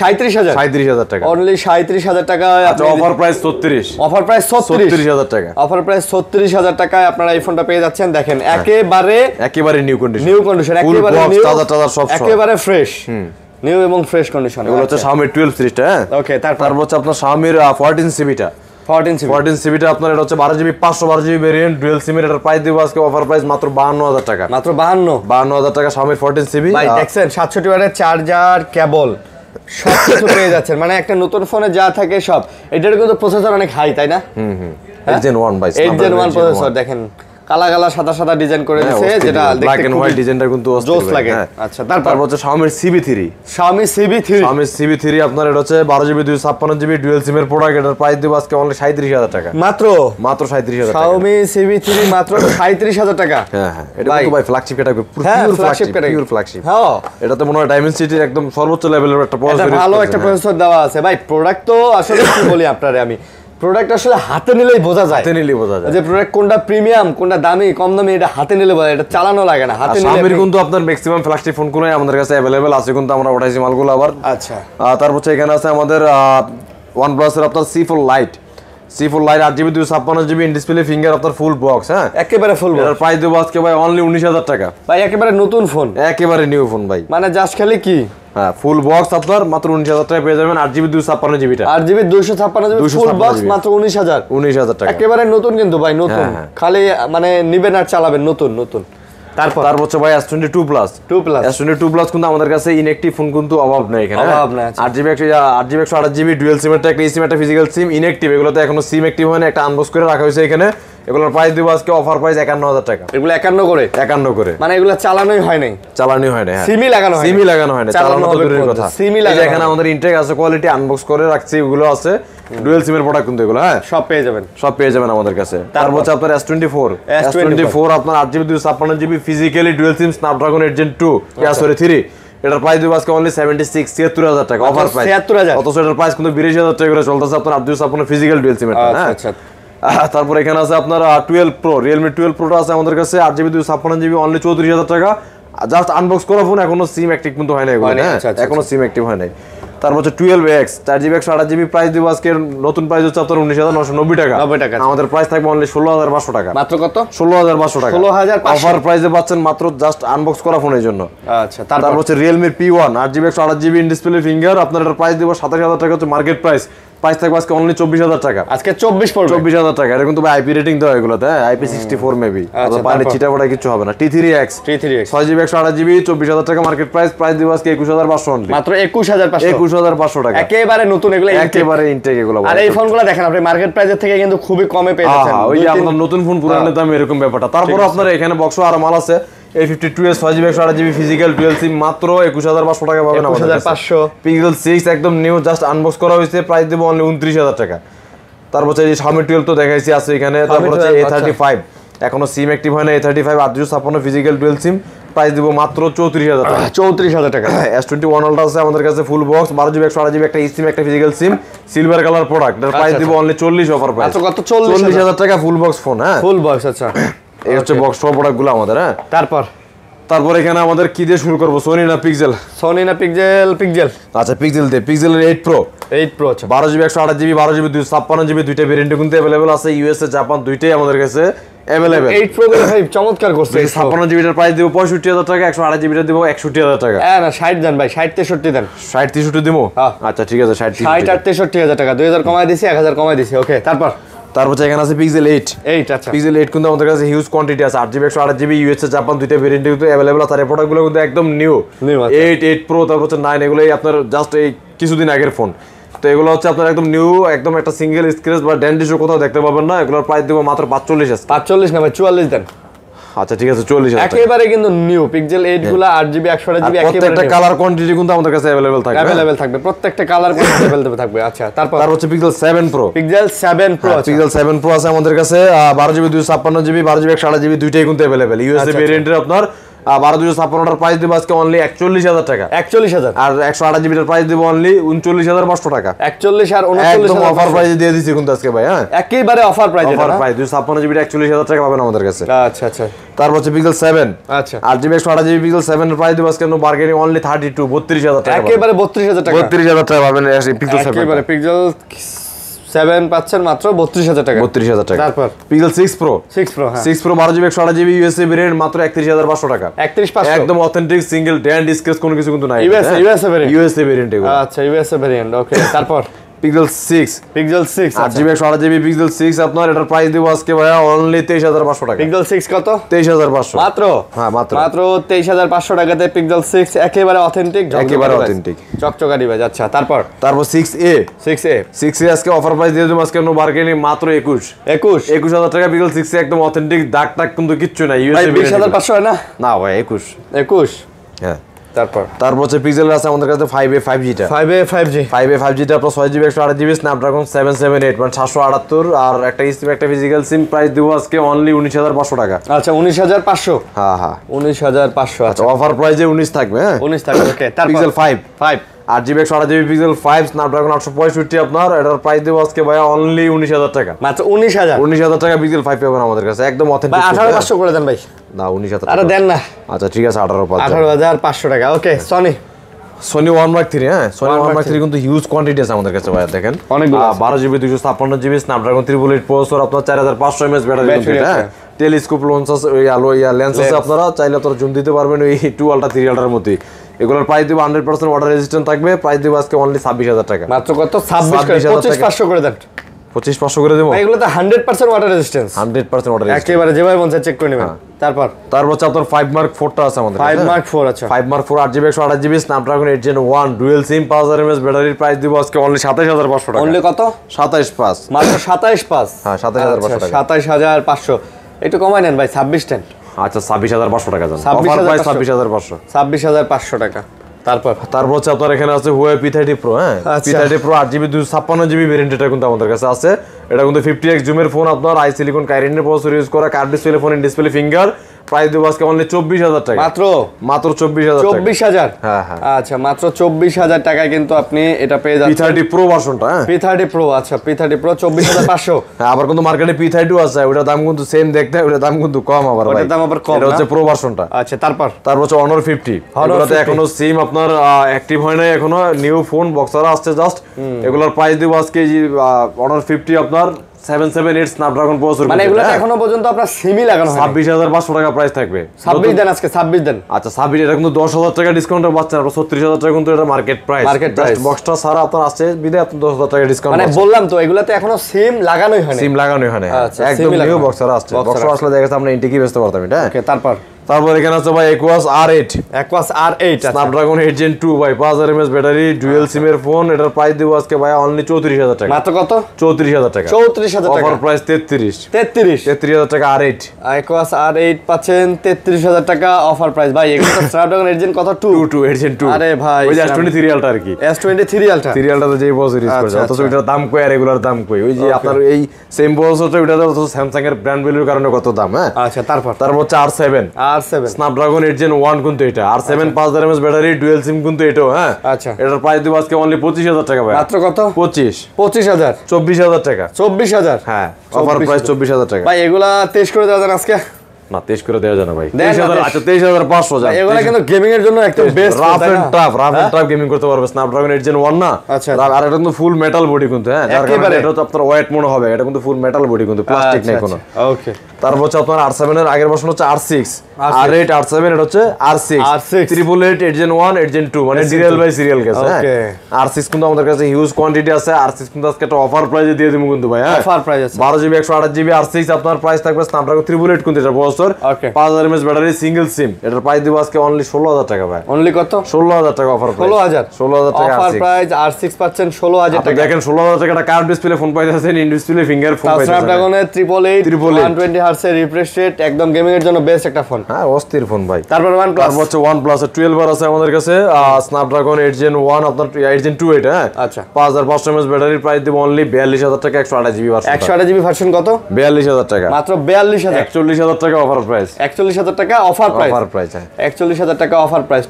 37,000 টাকা, অনলি 37,000 টাকা। আচ্ছা অফার প্রাইস 36, অফার প্রাইস 36,000 টাকা, অফার প্রাইস 36,000 টাকায় আপনারা এই ফোনটা পেয়ে যাচ্ছেন। দেখেন একেবারে নিউ কন্ডিশন, একেবারে নিউ, চার্জার সব একেবারে ফ্রেশ, নিউ এবং ফ্রেশ কন্ডিশন। এগুলো হচ্ছে Xiaomi 12 সিরিজটা। হ্যাঁ ওকে তারপর হচ্ছে আপনার Xiaomi 14CBটা, 14CBটা আপনার এটা হচ্ছে 12GB 512GB ভেরিয়েন্ট ডুয়াল সিমের। এটার প্রাইস দিব আজকে অফার প্রাইস মাত্র 52,000 টাকা, মাত্র 52,000 টাকা Xiaomi 14CB। ভাই দেখছেন 67 ওয়াটের চার্জার, কেবল সব কিছু পেয়ে যাচ্ছেন, মানে একটা নতুন ফোনে যা থাকে সব। এটার কিন্তু প্রসেসর অনেক হাই তাই না? 8 Gen 1 ভাই, 8 Gen 1 প্রসেসর। দেখেন কালা কালা সাদা সাদা ডিজাইন করে দিয়েছে, যেটা ব্ল্যাক এন্ড হোয়াইট ডিজাইনটা কিন্তু জোস লাগে। আচ্ছা তারপর হচ্ছে Xiaomi CB3, Xiaomi CB3 আপনার এটা হচ্ছে 12GB 256GB ডুয়াল সিমের প্রোডাক্ট। এটার প্রাইস দিব আজকে অনলি 37,000 টাকা, মাত্র 37,000 টাকা। Xiaomi CB3 মাত্র 37,000 টাকা। হ্যাঁ এটা কিন্তু ভাই ফ্ল্যাগশিপ ক্যাটাগরি, পিওর ফ্ল্যাগশিপ। হ্যাঁ এটাতে মনে হয় ডাইমেনসিটির একদম সর্বোচ্চ লেভেলের একটা প্রসেসর, ভালো একটা প্রসেসর দেওয়া আছে ভাই। প্রোডাক্ট তো আসলে কি বলি আপনারে, আমি প্রোডাক্ট আসলে হাতে নিলেই বোঝা যায়, যে প্রোডাক্ট কোনটা প্রিমিয়াম কোনটা দামি কম দামি, এটা হাতে নিলে বোঝা যায়, এটা চালানো লাগে না। হাতে নিলে Xiaomi কিন্তু আপনার ম্যাক্সিমাম ফ্ল্যাগশিপ ফোনগুলোই আমাদের কাছে अवेलेबल আছে, কিন্তু আমরা ওঠাইছি মালগুলো আবার। আচ্ছা তারপর হচ্ছে এখানে আছে আমাদের OnePlus এর আপনার C4 Lite, 8GB 256GB in display finger আপনার ফুল বক্স। হ্যাঁ একেবারে ফুল বক্স। এর প্রাইস দেব আজকে ভাই অনলি 19,000 টাকা, ভাই একেবারে নতুন ফোন, একেবারে নিউ ফোন ভাই, মানে জাস্ট খালি কি হ্যাঁ ফুল বক্স আপনার মাত্র 19,000 টাকা পেয়ে যাবেন। 8GB 256GBটা, 8GB 256GB full box মাত্র 19,000 টাকা, একেবারে নতুন কিন্তু ভাই, নতুন খালি মানে নিবেন আর চালাবেন, নতুন। তারপর হচ্ছে ভাই S22 Plus, S22 Plus কিন্তু আমাদের কাছে ইনঅ্যাকটিভ ফোন কিন্তু অভাব নাই এখানে, অভাব নাই। 8GB 128GB ডুয়াল সিম একটা সিম একটা ফিজিক্যাল সিম ইনঅ্যাকটিভ, এগুলোতে এখনো সিম অ্যাক্টিভ হয়নি, একটা আনবক্স করে রাখা হয়েছে এখানে। এগুলোর প্রাইস দিব আজকে অফার প্রাইস 51,000 টাকা, এগুলো 51 করে, মানে এগুলো চালানোই হয় নাই, সিমই লাগানো হয় না, চালানো তো দূরের কথা। সিমই লাগানো, এখানে আমাদের ইনটেক আছে, কোয়ালিটি আনবক্স করে রাখছি, এগুলো আছে ডুয়াল সিমের প্রোডাক্ট কিন্তু এগুলো। হ্যাঁ সব পেয়ে যাবেন আমাদের কাছে। তারপর হচ্ছে আপনার S24 আপনার 8GB 256GB ফিজিক্যালি ডুয়াল সিম স্ন্যাপড্রাগন 8 Gen 2 3, এটার প্রাইস দিব আজকে অনলি 76,000 টাকা, অফার প্রাইস 76,000। অথচ এটার প্রাইস কিন্তু 82,000 টাকা করে চলতেছে আপনার 8GB ফিজিক্যাল ডুয়াল সিম এটা। হ্যাঁ আচ্ছা তারপর এখানে আছে আপনার 12 Pro, Realme 12 Pro টা আছে আমাদের কাছে 8GB 256GB অনলি 34,000 টাকা, জাস্ট আনবক্স করা ফোন, এখনো সিম অ্যাক্টিভ কিন্তু হয় না এগুলো। হ্যাঁ এখনো সিম অ্যাক্টিভ হয় নাই। তারপর হচ্ছে 12X 4GB 128GB প্রাইস দিব আজকে নতুন প্রাইস হচ্ছে আপনার 19,990 টাকা। 90 টাকা। আমাদের প্রাইস থাকবে অনলি 16,500 টাকা। মাত্র কত? 16,500 টাকা। 16,500 অফার প্রাইসে পাচ্ছেন মাত্র জাস্ট আনবক্স করা ফোনের জন্য। আচ্ছা, তারপর হচ্ছে Realme P1 8GB 128GB in display finger, আপনার এটার প্রাইস দিব 27,000 টাকা হচ্ছে মার্কেট প্রাইস। প্রাইস থাকবে আজকে অনলি 24,000 টাকা। আজকে 24 পড়বে। 24,000 টাকা। এটা কিন্তু ভাই আইপি রেটিং দেওয়া এগুলোতে, IP64 মেবি। আচ্ছা, পারে চিটাপটা কিছু হবে না। T3X 6GB 128GB 24,000 টাকা মার্কেট প্রাইস। প্রাইস দিব আজকে 21,500 অনলি। মাত্র 21,500। 21,500 টাকা। একেবারে নতুন এগুলো, একেবারে ইনটেক এগুলো। আর এই ফোনগুলো দেখেন আপনি মার্কেট প্রাইসের থেকে কিন্তু খুবই কমে পেয়ে যাচ্ছেন। ওই যে আপনার নতুন ফোন পুরানোর দাম এরকম ব্যাপারটা। তারপর আপনার এখানে বক্স আরো মাল আছে। A52s 6GB 128GB ফিজিক্যাল 12 সিম মাত্র 21,500 টাকা পাবেন আমাদের কাছে। 21,500। Pixel 6 একদম নিউ জাস্ট আনবক্স করা হয়েছে, প্রাইস দেব অনলি 29,000 টাকা। তারপর হচ্ছে এই Xiaomi 12 তো দেখাইছি আছে এখানে। তারপর হচ্ছে A35 এখনো সিম অ্যাক্টিভ হয় না, A35 856 ফিজিক্যাল 12 সিম প্রাইস দিব মাত্র 34,000 টাকা। 34,000 টাকা। S21 Ultra আছে আমাদের কাছে ফুল বক্স 12GB 128GB একটা সিম একটা ফিজিক্যাল সিম সিলভার কালার প্রোডাক্ট, এর প্রাইস দিব অনলি 40 অফার প্রাইস। মাত্র কত? 40,000 টাকা ফুল বক্স ফোন। হ্যাঁ, ফুল বক্স। আচ্ছা, এই হচ্ছে বক্স সব প্রোডাক্টগুলো আমাদের। হ্যাঁ, তারপর এখানে আমাদের কি দিয়ে শুরু করব? সোনি না পিক্সেল? সোনি না পিক্সেল? পিক্সেল। আচ্ছা, পিক্সেল দিয়ে। পিক্সেলের 8 Pro 8 Pro। আচ্ছা, 12GB 128GB 12GB 256GB দুইটা ভেরিয়েন্টে কিন্তু अवेलेबल আছে। ইউএসএ জাপান দুইটাই আমাদের কাছে अवेलेबल। 8 Pro গুলো ভাই চমৎকার করছে। 56GB এর প্রাইস দেব 65,000 টাকা, 128GB এর দেব 61,000 টাকা। না 60 দেন ভাই, 60 63 দেন। 60 63 দেব। আচ্ছা ঠিক আছে, 60 60 আর 63,000 টাকা, 2,000 কমায় দিছি, 1,000 কমায় দিছি। ওকে, তারপর এখানে আছে পিক্সেল 8। আচ্ছা, পিক্সেল 8 কিন্তু আমাদের কাছে হিউজ কোয়ান্টিটি আছে। 8GB 128GB ইউএসএ জাপান দুইটা ভেরিয়েন্টে কিন্তু अवेलेबल আছে। আর এই প্রোডাক্টগুলো কিন্তু একদম নিউ। 8 Pro তারপর হচ্ছে 9 এগুলোই আপনার জাস্ট এই কিছুদিন আগের ফোন। তো এগুলো হচ্ছে আপনার একদম নিউ, একদম একটা সিঙ্গেল স্ক্র্যাচ বা ড্যান্ডিশও কোথাও দেখতে পাবেন না। এগুলোর প্রাইস দেব মাত্র 45 আছে। 45 না ভাই, 44 দেন। আচ্ছা ঠিক আছে, 40,000 টাকা। একেবারে কিন্তু নিউ পিক্সেল 8 গুলো 8GB 128GB একেবারে প্রত্যেকটা কালার কোয়ান্টিটি কিন্তু আমাদের কাছে अवेलेबल থাকবে। প্রত্যেকটা কালার কোয়ান্টিটি अवेलेबल থাকবে। আচ্ছা, তারপর হচ্ছে pixel 7 Pro। Pixel 7 Pro। Pixel 7 Pro আছে আমাদের কাছে 12GB 256GB 12GB 128GB দুইটাই কিন্তু अवेलेबल। ইউএসএ ভেরিয়েন্টের আপনার 12/256 প্রাইস দেব আজকে অনলি 41,000 টাকা। 41,000। আর 128GB এর প্রাইস দেব অনলি 39,500 টাকা। 41 আর 39,000 একদম অফার প্রাইসে দিয়ে দিছি কিন্তু আজকে ভাই। হ্যাঁ, একেবারে offer price. Offer price 256GB 41,000 টাকা পাবেন আমাদের কাছে। আচ্ছা আচ্ছা। তারপর হচ্ছে পিক্সেল 7। আচ্ছা, 8GB 128GB পিক্সেল 7 এর প্রাইস দেব আজকে বার্গেনিং অনলি 32,000 টাকা। একেবারে 32,000 টাকা। 32,000 টাকা পাবেন পিক্সেল 7। একেবারে পিক্সেল 7 পাচ্ছেন মাত্র 32,000 টাকা। 32,000 টাকা। তারপর পিক্সেল 6 Pro। 6 Pro। হ্যাঁ, 6 Pro 12GB 128GB USA variant মাত্র 31,500 টাকা। 31,500 একদম অথেন্টিক সিঙ্গেল ড্যান্ড স্ক্র্যাচ কোনো কিছু কিন্তু নাই। USA variant. ইউএসএ ভেরিয়েন্ট এগুলো। আচ্ছা, ইউএসএ ভেরিয়েন্ট। ওকে, তারপর pixel 6। Pixel 6 8GB 128GB pixel 6 আপনার এটার প্রাইস দেব আজকে ভাইয়া অনলি 23,500 টাকা। পিক্সেল 6 কত? 23,500 মাত্র। হ্যাঁ, মাত্র 23,500 টাকাতে পিক্সেল 6 একেবারে অথেন্টিক, একেবারে অথেন্টিক চকচকা ডিভাইস। আচ্ছা, তারপর 6A। 6A আজকে অফার প্রাইস দিয়ে দেব আজকে নো বার্গেনিং মাত্র 21,000 টাকা। পিক্সেল 6 একদম অথেন্টিক, দাগ টাগ কিন্তু কিচ্ছু নাই। ইউএসএ 20,500 হয় না? না ভাই, 21। হ্যাঁ, তারপর হচ্ছে পিক্সেল আছে আমাদের কাছে 5A 5G টা। 5A 5G। 5A 5G টা আপনার 6GB 128GB স্ন্যাপড্রাগন 778 মানে 778 আর একটা সিম একটা ফিজিক্যাল সিম প্রাইস দেব আজকে অনলি 19,500 টাকা। আচ্ছা, 19,500। হ্যাঁ হ্যাঁ, 19,500। আচ্ছা, অফার প্রাইসে 19 থাকবে। হ্যাঁ, 19 থাকবে। ওকে, তারপর pixel 5 5 8GB 128GB pixel 5 Snapdragon 865 আপনার এটার প্রাইস দেব আজকে ভাইয়া অনলি 19,000 টাকা। মাত্র 19,000 টাকা পিক্সেল 5 পাবেন আমাদের কাছে একদম অথেন্টিক। ভাই 18,500 করে দেন ভাই। না, 19,000 আরে দেন না। আচ্ছা ঠিক আছে, 18,500 টাকা। ওকে, সোনি 1 Mark 3। হ্যাঁ, সোনি 1 Mark 3 কিন্তু হিউজ কোয়ান্টিটি আছে আমাদের কাছে ভাই। দেখেন অনেকগুলো 12GB 256GB স্ন্যাপড্রাগন 388 প্রসেসর আপনার 4,500 mAh ব্যাটারি। হ্যাঁ, টেলিস্কোপ লেন্স আছে, ওই আলো লেন্স আছে, আপনারা চাইলে আপনারা জুম দিতে পারবেন ওই 2 Ultra 3 Ultra মতোই। এগুলোর প্রাইস দেব 100% ওয়াটার রেজিস্ট্যান্ট থাকবে। প্রাইস দেব আজকে অনলি 26,000 টাকা। মাত্র কত? 25,500 করে দেন। 25,500 করে দেব। এগুলো তো 100% ওয়াটার রেজিস্ট্যান্স। 100% ওয়াটার রেজিস্ট্যান্ট একেবারে যেভাবে মন চায় চেক করে নেবেন। তারপর হচ্ছে আপনার 5 Mark 4 টা আছে আমাদের। 5 Mark 4। আচ্ছা, 5 Mark 4 8GB 128GB Snapdragon 8 Gen 1 dual SIM 5000 mAh ব্যাটারির প্রাইস দিব আজকে অনলি 27,500 টাকা। অনলি কত? 27,500। মাত্র 27,500। হ্যাঁ, 27,500 টাকা। 27,500 একটু কমাই নেন ভাই, 26 দেন। আচ্ছা, 26,500 টাকা জান। 26,500 অফার প্রাইস 26,500। 26,500 টাকা। তারপর হচ্ছে আপনার এখানে আছে Huawei P30 Pro। হ্যাঁ, আচ্ছা। P30 Pro 8GB 256GB variant এটা কিন্তু আমাদের কাছে আছে। এটা কিন্তু 50x জুমের ফোন, আপনার আই সিলিকন কাইরিনের প্রসেসর ইউজ করা, curve display phone, in display finger. Price দেবো আজকে অনলি 24000 টাকা। মাত্র 24000 টাকা। 24000? হ্যাঁ হ্যাঁ। আচ্ছা, মাত্র 24000 টাকায় কিন্তু আপনি এটা পেয়ে যাচ্ছেন। P30 Pro ভার্সনটা। হ্যাঁ, P30 Pro। আচ্ছা, P30 Pro 24500। হ্যাঁ, আবার কিন্তু মার্কেটে P30 আছে, ওটার দাম কিন্তু সেম দেখতে, ওটার দাম কিন্তু কম আবার ভাই। ওটার দাম আবার কম। এটা হচ্ছে প্রো ভার্সনটা। আচ্ছা, তারপর হচ্ছে Honor 50। এগুলোতে এখনো সিম আপনার অ্যাক্টিভ হয় নাই, এখনো নিউ ফোন বক্সার আসছে জাস্ট। এগুলোর প্রাইস দেব আজকে Honor 50 আপনার 778 স্ন্যাপড্রাগন প্রসেসর, মানে এগুলো এখনো পর্যন্ত আপনার সিমই লাগানো হয়নি। 26500 টাকা প্রাইস থাকবে। 26 দেন আজকে, 26 দেন। আচ্ছা 26, এটা কিন্তু 10000 টাকা ডিসকাউন্টে পাচ্ছেন আপনারা। 36000 টাকা কিন্তু এটা মার্কেট প্রাইস। জাস্ট বক্সটা ছাড়া আপনার আছে বিদে আপনি 10000 টাকা ডিসকাউন্ট। মানে বললাম তো এগুলাতে এখনো সিম লাগানোই হয়নি। সিম লাগানোই হয় না, আচ্ছা, একদম নিউ বক্সার আসছে। বক্সার আসলে দেখা যাচ্ছে আমরা ইনটেকই বেচতে পারতাম এটা। ওকে, তারপর এখানে আছে ভাই Aquos R8। Aquos R8 Snapdragon 8 Gen 2 ভাই, 5000 mAh ব্যাটারি, ডুয়াল সিমের ফোন। এটার প্রাইস দেব আজকে ভাই অনলি 34000 টাকা। মাত্র কত? 34000 টাকা। 34000 টাকা। অফার প্রাইস 33 33 33000 টাকা R8। Aquos R8 পাচ্ছেন 33000 টাকা অফার প্রাইস। ভাই এগুলো তো স্ন্যাপড্রাগন 8 Gen কত? 2 8 Gen 2। আরে ভাই, ওই যে S23 আলটা আর কি। S23 আলটা। সিরিয়ালটাতে যেই প্রসেসর ইউজ করছে, অথচ এটার দাম কই আর এগুলোর দাম কই? ওই যে আপনার এই সেম প্রসেসরটা ওটাতে অথচ স্যামসাং এর ব্র্যান্ড ভ্যালুর কারণে কত দাম। হ্যাঁ, আচ্ছা, তারপর হচ্ছে R7 স্ন্যাপড্রাগন 8 Gen 1 কিন্তু এটা। R7 5000 mAh battery, dual SIM কিন্তু এটাও। হ্যাঁ, আচ্ছা, এটার প্রাইস দেব আজকে অনলি 25000 টাকা ভাই। মাত্র কত? 25000 24000 টাকা। 24000? হ্যাঁ, অফার প্রাইস 24000 টাকা। ভাই এগুলা টেস্ট করে দেওয়া যান আজকে? না, টেস্ট করে দেওয়া যায় না ভাই। 23000। আচ্ছা 23500 যান। এগুলা কিন্তু গেমিং এর জন্য একদম best. Rough and tough gaming করতে পারবে। স্ন্যাপড্রাগন 8 Gen 1 না। আচ্ছা, আর এটা কিন্তু ফুল মেটাল বডি কিন্তু। হ্যাঁ, যার কারণে এটা তো আপনার ওয়েট মনে হবে। এটা কিন্তু ফুল মেটাল বডি কিন্তু, প্লাস্টিক নেই কোনো। ওকে, তারপর হচ্ছে আপনার R7 এর আগের ভার্সন হচ্ছে R6, R8, R7, এটা হচ্ছে R6 888 8 Gen 1 8 Gen 2, মানে সিরিয়াল বাই সিরিয়াল গেছে। হ্যাঁ, R6 কিন্তু আমাদের কাছে হিউজ কোয়ান্টিটি আছে। R6 কিন্তু আজকে একটা অফার প্রাইসে দিয়ে দিমু কিন্তু ভাই। হ্যাঁ, অফার প্রাইস আছে। 12GB 128GB R6 আপনার প্রাইস থাকবে স্ন্যাপড্রাগন 888 কিন্তু এটা প্রসেসর। 5000 mAh ব্যাটারি, সিঙ্গেল সিম। এটার প্রাইস দিব আজকে অনলি 16000 টাকা ভাই। অনলি কত? 16000 টাকা অফার প্রাইস। 16000 টাকা অফার প্রাইস। R6 পাচ্ছেন 16000 টাকা। দেখেন 16000 টাকা একটা কার্ভ ডিসপ্লে ফোন পাইতেছেন, ইন ডিসপ্লে ফিঙ্গার ফোন পাইতেছেন। স্ন্যাপড্রাগনের 888 120 Hz এর রিফ্রেশ রেট, একদম গেমিং এর জন্য বেস্ট একটা ফোন। হ্যাঁ, অস্থির ফোন ভাই। তারপর OnePlus হচ্ছে OnePlus 12 আর আছে আমাদের কাছে। স্ন্যাপড্রাগন 8 Gen 1 আপনার 8 Gen 2 এটা। হ্যাঁ, আচ্ছা, 5500 mAh ব্যাটারির প্রাইস দেব অনলি 42000 টাকা। 128GB version. 128GB ভার্সন কত? 42000 টাকা। মাত্র 42000। 41000 টাকা অফার প্রাইস। 41000 টাকা অফার প্রাইস। Offer price. হ্যাঁ, 41000 টাকা অফার প্রাইস।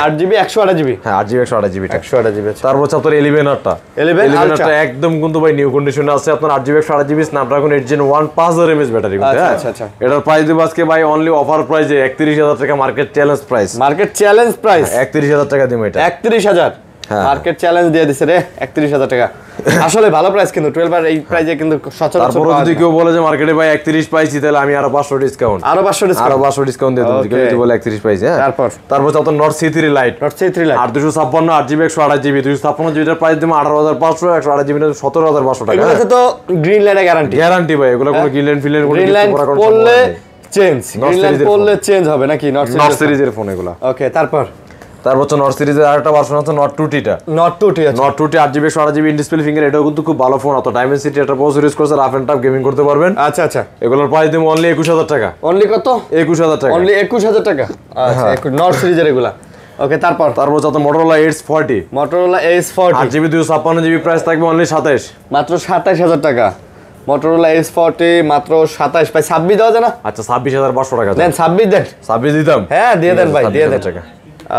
8GB 128GB। হ্যাঁ, 8GB 128GB টাকা। 128GB। তারপর হচ্ছে আপনার 11 আরটা। 11 টা একদম কিন্তু ভাই নিউ কন্ডিশনে আছে। আপনার 8GB 128GB Snapdragon 8 Gen 1 5000 mAh battery কিন্তু। হ্যাঁ, আচ্ছা, আচ্ছা। এটার প্রাইস দেব আজকে ভাই অনলি অফার প্রাইসে 31000 টাকা, market challenge price. Market challenge price 31000 টাকা দিমু এটা। 31000 মার্কেট চ্যালেঞ্জ দিয়ে দিছে রে। 31000 টাকা আসলে ভালো প্রাইস কিন্তু 12 আর এই প্রাইসে কিন্তু সচরাচর। তারপর যদি কেউ বলে যে মার্কেটে ভাই 31 পাইছি, তাহলে আমি আরো 500 ডিসকাউন্ট, আরো 500 ডিসকাউন্ট দিয়ে দেব। কেউ যদি বলে 31 পাইছি। হ্যাঁ, তারপর আপনার Nord C3 Lite। 856 8GB 128GB 256GB এর প্রাইস দেব 18500। 128GB 17500 টাকা। এগুলোতে তো গ্রিন লাইনের গ্যারান্টি ভাই। এগুলো কোনো গ্রিন ফিলেন কোনো গ্রিন লাইন পড়লে চেঞ্জ, গ্রিন লাইন পড়লে চেঞ্জ হবে নাকি? Nord সিরিজের ফোন এগুলো। ওকে, তারপর হচ্ছে Nord সিরিজের আরেকটা ভার্সন আছে Nord 2T টা। Nord 2T আছে। Nord 2T 8GB 128GB in display finger, এটাও কিন্তু খুব ভালো ফোন। অত ডাইমেনসিটি এটা প্রসেসর ইউজ করছে, রাফ এন্ড টাফ গেমিং করতে পারবেন। আচ্ছা, আচ্ছা। এগুলোর প্রাইস দেব অনলি 21000 টাকা। অনলি কত? 21000 টাকা। অনলি 21000 টাকা। আচ্ছা, Nord সিরিজের এগুলা। ওকে, তারপর হচ্ছে Motorola Edge 40। Motorola Edge 40 8GB 256GB price থাকবে অনলি 27, মাত্র 27000 টাকা। Motorola Edge 40 মাত্র 27। ভাই 26 দেওয়া যায় না? আচ্ছা 26500 টাকা দেন, 26 দেন। 26 দিতাম। হ্যাঁ, দিয়ে দেন ভাই, দিয়ে দেন টাকা।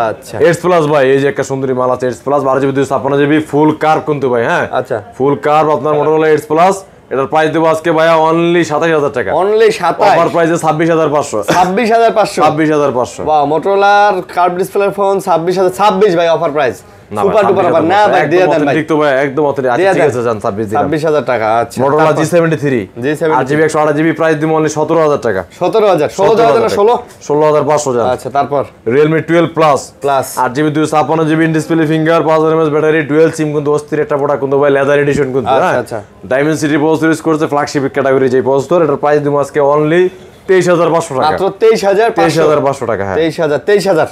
আচ্ছা, Edge Plus ভাই, এই যে একটা সুন্দরী মাল আছে Edge Plus 12GB 256GB ফুল কার্ভ কিন্তু ভাই। হ্যাঁ, আচ্ছা, ফুল কার্ভ আপনার Motorola Edge Plus। এটার প্রাইস দেব আজকে ভাইয়া অনলি 27000 টাকা। অনলি 27। অফার প্রাইসে 26500। 26500। 26500। বাহ, Motorola কার্ভ ডিসপ্লে ফোন 26000। ভাই offer price super duper offer না ভাই, দিয়ে দেন ভাই। ঠিক তো ভাই, একদম অথরি। আচ্ছা ঠিক আছে, জান 26000 টাকা। আচ্ছা, Motorola G73 8GB 128GB price দিমু অনলি 17000 টাকা। 17000 16000 না 16500 জান। আচ্ছা, তারপর Realme 12 Plus 8GB 256GB in display finger, 5000 mAh battery, dual SIM কিন্তু অস্থির একটা প্রোডাক্ট কিন্তু ভাই, লেদার এডিশন কিন্তু। আচ্ছা, ডাইমেনসিটি প্রসেসর ইউজ করছে, ফ্ল্যাগশিপ ক্যাটাগরি যে প্রসেসর। এটার প্রাইস দিমু আজকে অনলি 23500 টাকা। মাত্র 23500 টাকা। হ্যাঁ, 23000।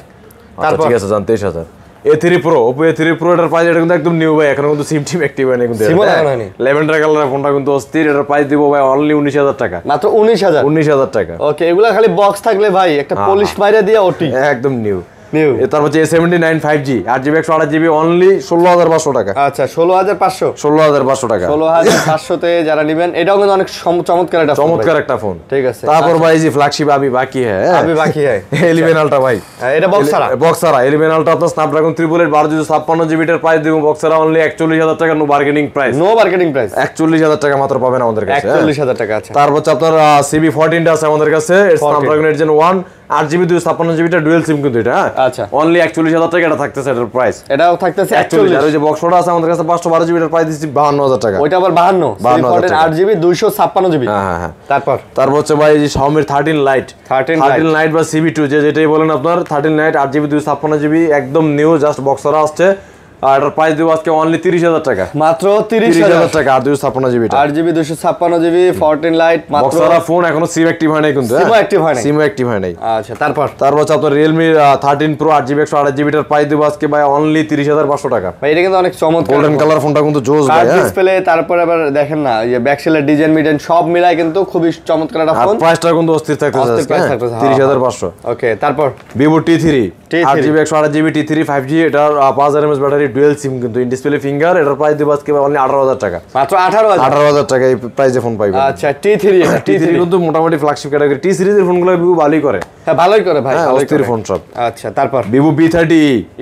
তারপর ঠিক আছে জান 23000। A3 Pro, Oppo A3 Pro এটার প্রাইস এটা কিন্তু একদম নিউ ভাই, এখনো কিন্তু সিম টিম অ্যাক্টিভ হয়নি কিন্তু। সিম লাগানো ল্যাভেন্ডার কালারের ফোনটা কিন্তু অস্থির। এটার প্রাইস দিব ভাই অনলি 19000 টাকা। মাত্র 19000 19000 টাকা। ওকে, এগুলা খালি বক্স থাকলে ভাই একটা পলিশ মাইরা দিয়া ওটি একদম নিউ। নিউ। তারপর হচ্ছে A79 5G 8GB 128GB only 16500 টাকা। আচ্ছা 16500, 16500 টাকা, 16500 তে যারা নেবেন এটাও কিন্তু অনেক চমৎকার একটা ফোন, চমৎকার একটা ফোন। ঠিক আছে। তারপর ভাই এই যে ফ্ল্যাগশিপ আবি বাকি হ্যাঁ, আবি বাকি হ্যাঁ 11 আলট্রা ভাই, এটা বক্সারা, বক্সারা 11 আলট্রা আপনার স্ন্যাপড্রাগন 1256GB এর প্রাইস দিব বক্সারা অনলি 41000 টাকা, no bargaining price, no bargaining price, 41000 টাকা মাত্র পাবেন আমাদের কাছে। 41000 টাকা। আচ্ছা তারপর হচ্ছে আপনার CB14 টা আছে আমাদের কাছে, স্ন্যাপড্রাগন এর জেন 1 8GB 256GB টা ডুয়াল সিম কিন্তু এটা হ্যাঁ। আচ্ছা অনলি 41000 টাকা এটা থাকতেছে, এটার প্রাইস এটাও থাকতেছে 41। আর ওই যে বক্সটা আছে আমাদের কাছে 512GB এর প্রাইস দিচ্ছি 52000 টাকা। ওইটা আবার 52 52,000 টাকা। 8GB 256GB। হ্যাঁ হ্যাঁ। তারপর হচ্ছে ভাই এই যে Xiaomi 13 Lite 13 Lite বা CB2 যেটাই বলেন আপনার 13 Lite 8GB 256GB একদম নিউ, জাস্ট বক্সরা আসছে। আর এটার প্রাইস দেব আজকে অনলি 30000 টাকা, মাত্র 30000 টাকা। আর 256GB টা 8GB 256GB 14 লাইট মাত্র। বক্সরা ফোন এখনো সিম অ্যাক্টিভ হয় নাই কিন্তু, সিম অ্যাক্টিভ হয় নাই, সিম অ্যাক্টিভ হয় নাই। আচ্ছা তারপর হচ্ছে আপনার Realme 13 Pro 8GB 128GB টার প্রাইস দেব আজকে ভাই অনলি 30500 টাকা। ভাই এটা কিন্তু অনেক চমৎকার গোল্ডেন কালার ফোনটা কিন্তু জোস ভাই কার্ড হ্যাঁ। ডিসপ্লে, তারপর আবার দেখেন না এই যে ব্যাকসেলের ডিজাইন মিডেন সব মিলাই কিন্তু খুবই চমৎকার একটা আর ফোন। প্রাইসটা কিন্তু অস্থির থাকতেছে আজকে 30500। ওকে তারপর Vivo T3 8GB 128GB T3 5G এটার 5000 mAh ব্যাটারি ডুয়াল সিম কিন্তু ইন ডিসপ্লে ফিঙ্গার, এটার প্রাইস দেব আজকে অনলি 18000 টাকা, মাত্র 18000 টাকা এই প্রাইসে ফোন পাইবেন। আচ্ছা T3 এটা T3 কিন্তু মোটামুটি ফ্ল্যাগশিপ ক্যাটাগরি, T সিরিজের ফোনগুলো Vivo ভালোই করে, হ্যাঁ ভালোই করে ভাই, হ্যাঁ ভালোই অস্থির করে ফোন সব। আচ্ছা তারপর Vivo B30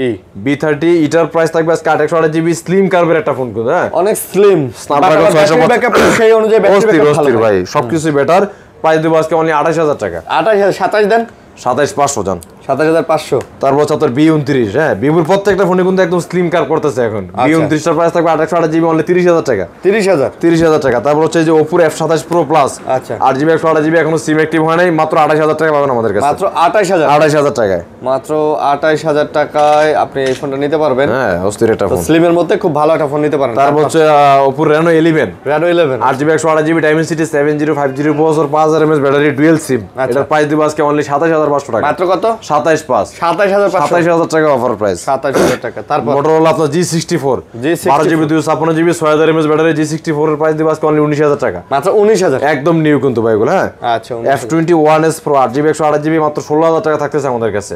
ই B30 এটার প্রাইস থাকবে আজকে 828GB স্লিম কার্ভের একটা ফোন কিন্তু হ্যাঁ, অনেক স্লিম, স্ন্যাপড্রাগন 600 ব্যাকআপ সেই অনুযায়ী ব্যাটারি ব্যাকআপ ভালো ভাই সবকিছু বেটার। প্রাইস দেব আজকে অনলি 28000 টাকা, 28000 27 দেন 27500 জান 27500। তারপর হচ্ছে আপনার B29 হ্যাঁ, ভিভোর প্রত্যেকটা ফোনে কিন্তু একদম স্লিম কার করতেছে এখন। B29 টার প্রাইস থাকবে 828GB অনলি 30000 টাকা, 30000 টাকা। তারপর হচ্ছে যে Oppo F27 Pro Plus আচ্ছা 8GB 128GB এখনো সিম অ্যাক্টিভ হয় নাই, মাত্র 28000 টাকা পাবেন আমাদের কাছে, মাত্র 28000 28000 টাকায়, মাত্র 28000 টাকায় আপনি এই ফোনটা নিতে পারবেন। হ্যাঁ অস্থির একটা ফোন। স্লিমের মধ্যে খুব ভালো একটা ফোন নিতে পারেন। তারপর হচ্ছে Oppo Reno 11 8GB 128GB Dimensity 705G processor 5000 mAh battery dual SIM, এটার প্রাইস দিব আজকে অনলি 27500 টাকা, মাত্র কত 27500 27500 টাকা অফার প্রাইস। 27000 টাকা। তারপর Motorola আপনার G64 12GB 256GB 6000 mAh battery G64 এর প্রাইস দিব আজকে অনলি 19000 টাকা, মাত্র 19000 একদম নিউ কিন্তু ভাই এগুলো হ্যাঁ। আচ্ছা F21s Pro 8GB 128GB মাত্র 16000 টাকা থাকতেছে আমাদের কাছে,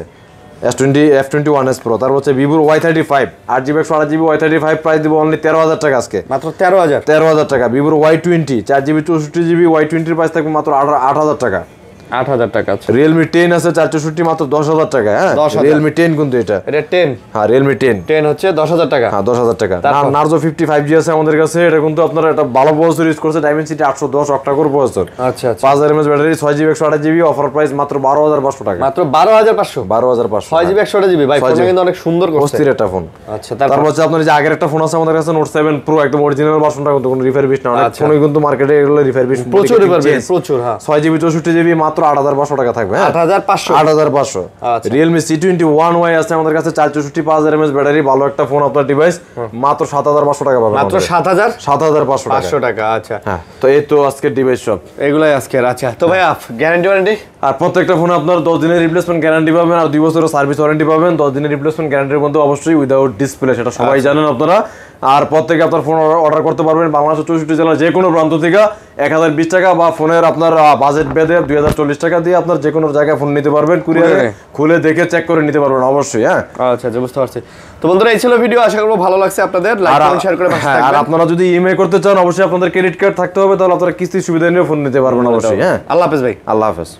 F21s Pro। তারপর হচ্ছে Vivo Y35 8GB 128GB Y35 price দিব অনলি 13000 টাকা আজকে, মাত্র 13000 টাকা। Vivo Y20 4GB 64GB Y20 এর প্রাইস থাকবে মাত্র 8000 টাকা, 8000 টাকা। আচ্ছা Realme 10 আছে 464 মাত্র 10000 টাকা হ্যাঁ, 10,000 Realme 10 কিন্তু এটা 10 হ্যাঁ Realme 10 হচ্ছে 10000 টাকা, হ্যাঁ 10000 টাকা। Narzo 55G আছে আমাদের কাছে, এটা কিন্তু আপনারা একটা ভালো প্রসেসর ইউজ করছে, Dimensity 810 octa-core প্রসেসর, আচ্ছা আচ্ছা 5000 mAh battery 6GB 128GB offer price মাত্র 12500 টাকা, মাত্র 12500 12500 6GB 128GB ভাই ফোনটা কিন্তু অনেক সুন্দর করছে, অস্থির একটা ফোন। আচ্ছা তারপর হচ্ছে আপনার যে আগের একটা ফোন আছে আমাদের কাছে Note 7 Pro একদম অরিজিনাল ভার্সনটা, কিন্তু কোনো রিফারবিশ না, অনেক ফোনই কিন্তু মার্কেটে এগুলো রিফারবিশ প্রচুর রিফারবিশ প্রচুর হ্যাঁ 6GB 64GB মাত্র 8500 টাকা থাকবে হ্যাঁ 8500 8500। আচ্ছা Realme C21Y আছে আমাদের কাছে 464 5000 mAh ব্যাটারি, ভালো একটা ফোন আপনার ডিভাইস, মাত্র 7500 টাকা পাবেন, মাত্র 7500 টাকা। আচ্ছা হ্যাঁ তো এই তো আজকের ডিভাইস সব এগুলাই আজকের। আচ্ছা তো ভাই গ্যারান্টি ওয়ারেন্টি আর প্রত্যেকটা ফোনে আপনার 10 দিনের রিপ্লেসমেন্ট গ্যারান্টি পাবেন আর 2 বছরের সার্ভিস ওয়ারেন্টি পাবেন। 10 দিনের রিপ্লেসমেন্ট গ্যারান্টির মধ্যে অবশ্যই উইদাউট ডিসপ্লে, সেটা সবাই জানেন আপনারা। আর প্রত্যেকে আপনার ফোন অর্ডার করতে পারবেন বাংলাদেশের 64 জেলার যে কোনো প্রান্ত থেকে 1020 টাকা বা ফোনের আপনার বাজেট বেঁধে 2040 টাকা দিয়ে আপনার যে কোনো জায়গায় ফোন নিতে পারবেন, কুরিয়ারে খুলে দেখে চেক করে নিতে পারবেন অবশ্যই হ্যাঁ। আচ্ছা আচ্ছা বুঝতে পারছি। তো বন্ধুরা এই ছিল ভিডিও, আশা করব ভালো লাগছে আপনাদের, লাইক কমেন্ট শেয়ার করে পাশে থাকবেন। আর আপনারা যদি ইএমআই করতে চান অবশ্যই আপনাদের ক্রেডিট কার্ড থাকতে হবে, তাহলে আপনারা কিস্তি সুবিধা নিয়ে ফোন নিতে পারবেন অবশ্যই হ্যাঁ। আল্লাহ হাফেজ ভাই। আল্লাহ হাফেজ।